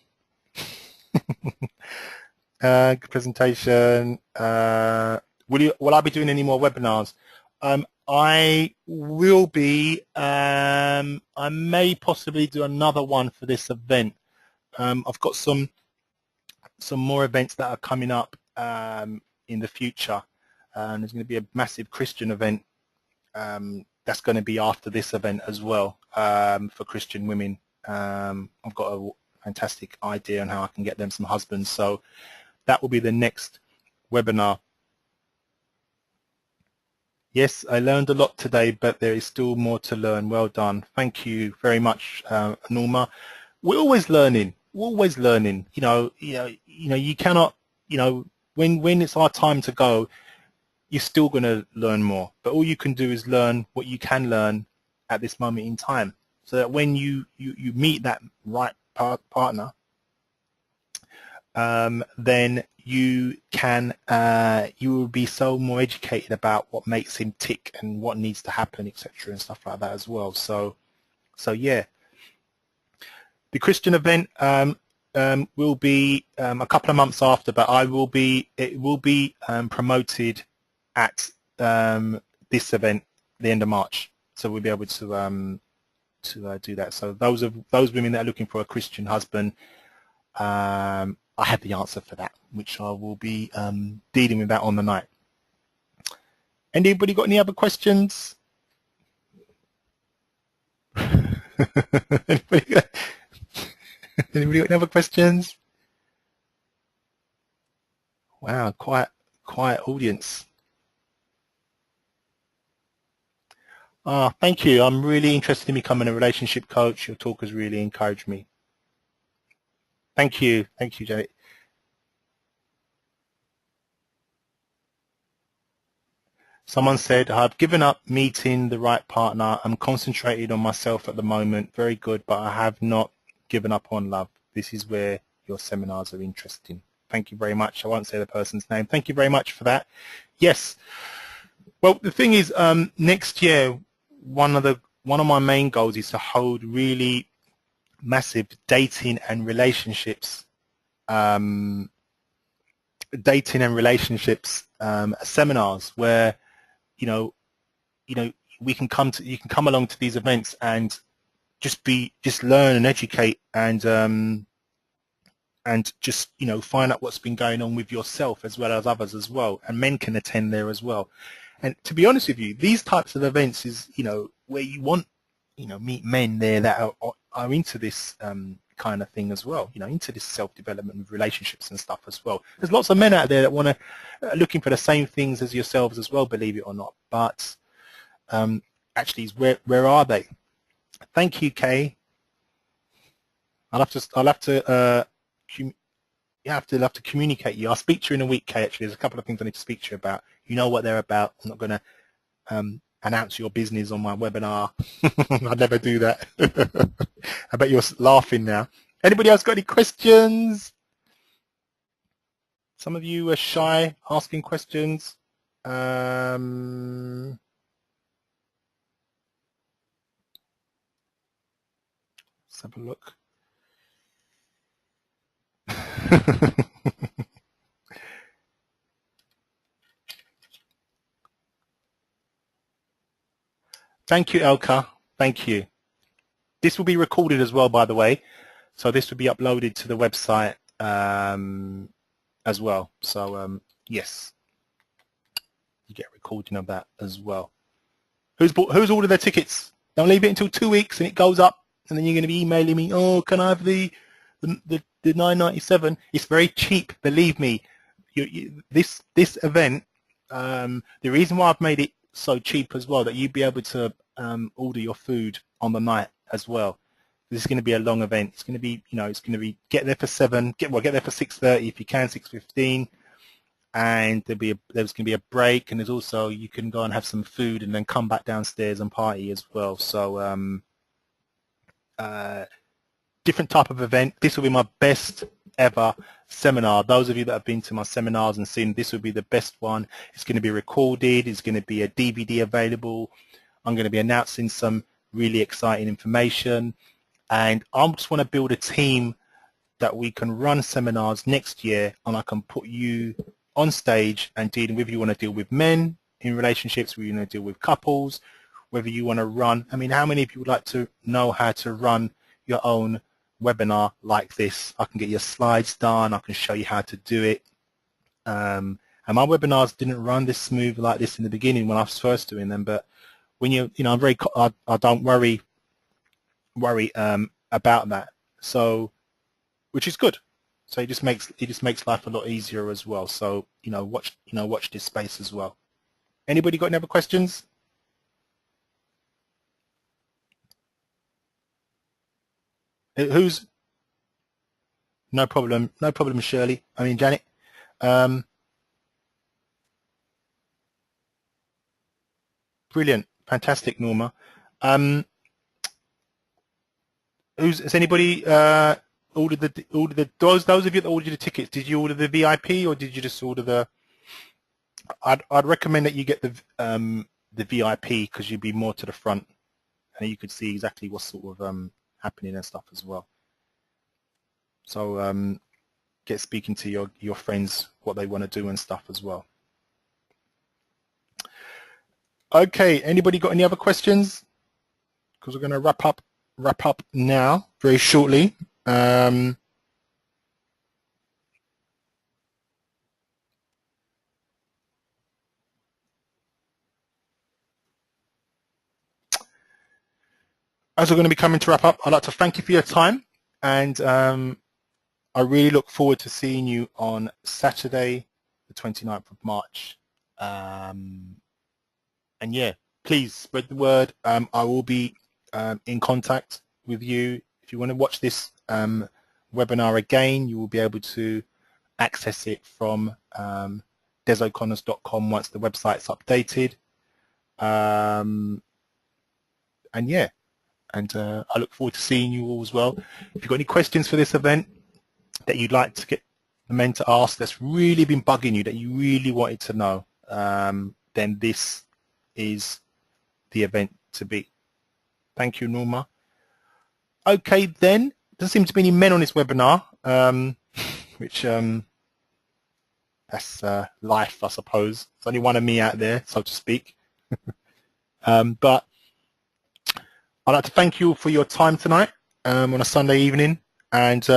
Good presentation. Will I be doing any more webinars? I will be. I may possibly do another one for this event. I've got some more events that are coming up in the future. There's going to be a massive Christian event that's going to be after this event as well for Christian women. I've got a fantastic idea on how I can get them some husbands. So that will be the next webinar. Yes, I learned a lot today, but there is still more to learn. Well done. Thank you very much, Norma. We're always learning. We're always learning. You cannot. When it's our time to go, you're still going to learn more. But all you can do is learn what you can learn at this moment in time, so that when you meet that right partner, then you will be so more educated about what makes him tick and what needs to happen, etc., and stuff like that as well. So yeah. The Christian event will be a couple of months after, but it will be promoted at this event, the end of March. So we'll be able to do that. So those women that are looking for a Christian husband, I have the answer for that, which I will be dealing with that on the night. Anybody got any other questions? Anybody got any other questions? Wow, quiet audience. Thank you. I'm really interested in becoming a relationship coach. Your talk has really encouraged me. Thank you, Janet. Someone said, I've given up meeting the right partner. I'm concentrated on myself at the moment. Very good, but I have not given up on love. This is where your seminars are interesting. Thank you very much. I won't say the person's name. Thank you very much for that. Yes. Well, the thing is, next year, one of my main goals is to hold really massive dating and relationships seminars where you know you can come along to these events and just learn and educate and just find out what's been going on with yourself as well as others as well, and men can attend there as well. And to be honest with you, these types of events is where you want meet men there that are into this kind of thing as well, into this self-development of relationships and stuff as well. There's lots of men out there that want to looking for the same things as yourselves as well, believe it or not. But actually, where are they? Thank you, Kay. I'll have to communicate you. I'll speak to you in a week, Kay. Actually, there's a couple of things I need to speak to you about. You know what they're about. I'm not going to announce your business on my webinar. I'd never do that. I bet you're laughing now. Anybody else got any questions? Some of you are shy asking questions. Let's have a look. Thank you, Elka. Thank you. This will be recorded as well, by the way. So this will be uploaded to the website as well. So yes, you get a recording of that as well. Who's ordered their tickets? Don't leave it until 2 weeks and it goes up, and then you're going to be emailing me. Oh, can I have the $9.97? It's very cheap, believe me. This event, the reason why I've made it so cheap as well, that you'd be able to order your food on the night as well. This is going to be a long event. It's going to be, get there for 7, get there for 6:30 if you can, 6:15, and there's going to be a break, and there's also, you can go and have some food and then come back downstairs and party as well. So different type of event. This will be my best ever seminar. Those of you that have been to my seminars and seen, this will be the best one. It's going to be recorded. It's going to be a DVD available. I'm going to be announcing some really exciting information, and I just want to build a team that we can run seminars next year, and I can put you on stage and dealing with, you want to deal with men in relationships, whether you want to deal with couples, whether you want to run, I mean, how many of you would like to know how to run your own webinar like this? I can get your slides done, I can show you how to do it. And my webinars didn't run this smooth like this in the beginning when I was first doing them, but when I don't worry about that, so which is good. So it just makes life a lot easier as well. So watch this space as well. Anybody got any other questions? Who's no problem, Shirley. I mean, Janet. Brilliant, fantastic, Norma. Has anybody ordered those of you that ordered the tickets? Did you order the VIP or did you just order the? I'd recommend that you get the VIP, because you'd be more to the front and you could see exactly what's sort of happening and stuff as well. So get speaking to your friends what they want to do and stuff as well. Okay, anybody got any other questions? Because we're going to wrap up now very shortly. As we're going to be coming to wrap up, I'd like to thank you for your time, and I really look forward to seeing you on Saturday, the 29th of March. And yeah, please spread the word. I will be in contact with you. If you want to watch this webinar again, you will be able to access it from desoconnors.com once the website's updated. And yeah, and I look forward to seeing you all as well. If you've got any questions for this event that you'd like to get the men to ask, that's really been bugging you, that you really wanted to know, then this is the event to be. Thank you, Norma. Okay, then. Doesn't seem to be any men on this webinar, which that's life, I suppose. There's only one of me out there, so to speak. But I'd like to thank you for your time tonight on a Sunday evening. And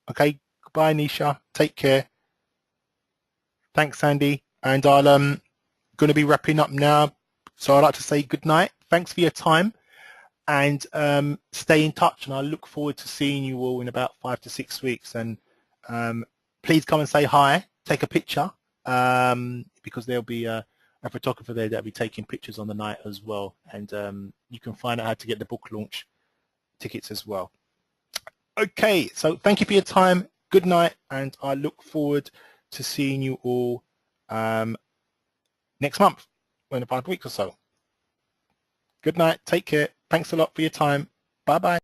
okay, goodbye, Nisha. Take care. Thanks, Sandy. And I'm going to be wrapping up now. So I'd like to say good night. Thanks for your time. And stay in touch. And I look forward to seeing you all in about 5 to 6 weeks. And please come and say hi. Take a picture because there'll be a photographer there that'll be taking pictures on the night as well. And you can find out how to get the book launch tickets as well. Okay, so thank you for your time. Good night, and I look forward to seeing you all next month, in about a week or so. Good night. Take care. Thanks a lot for your time. Bye-bye.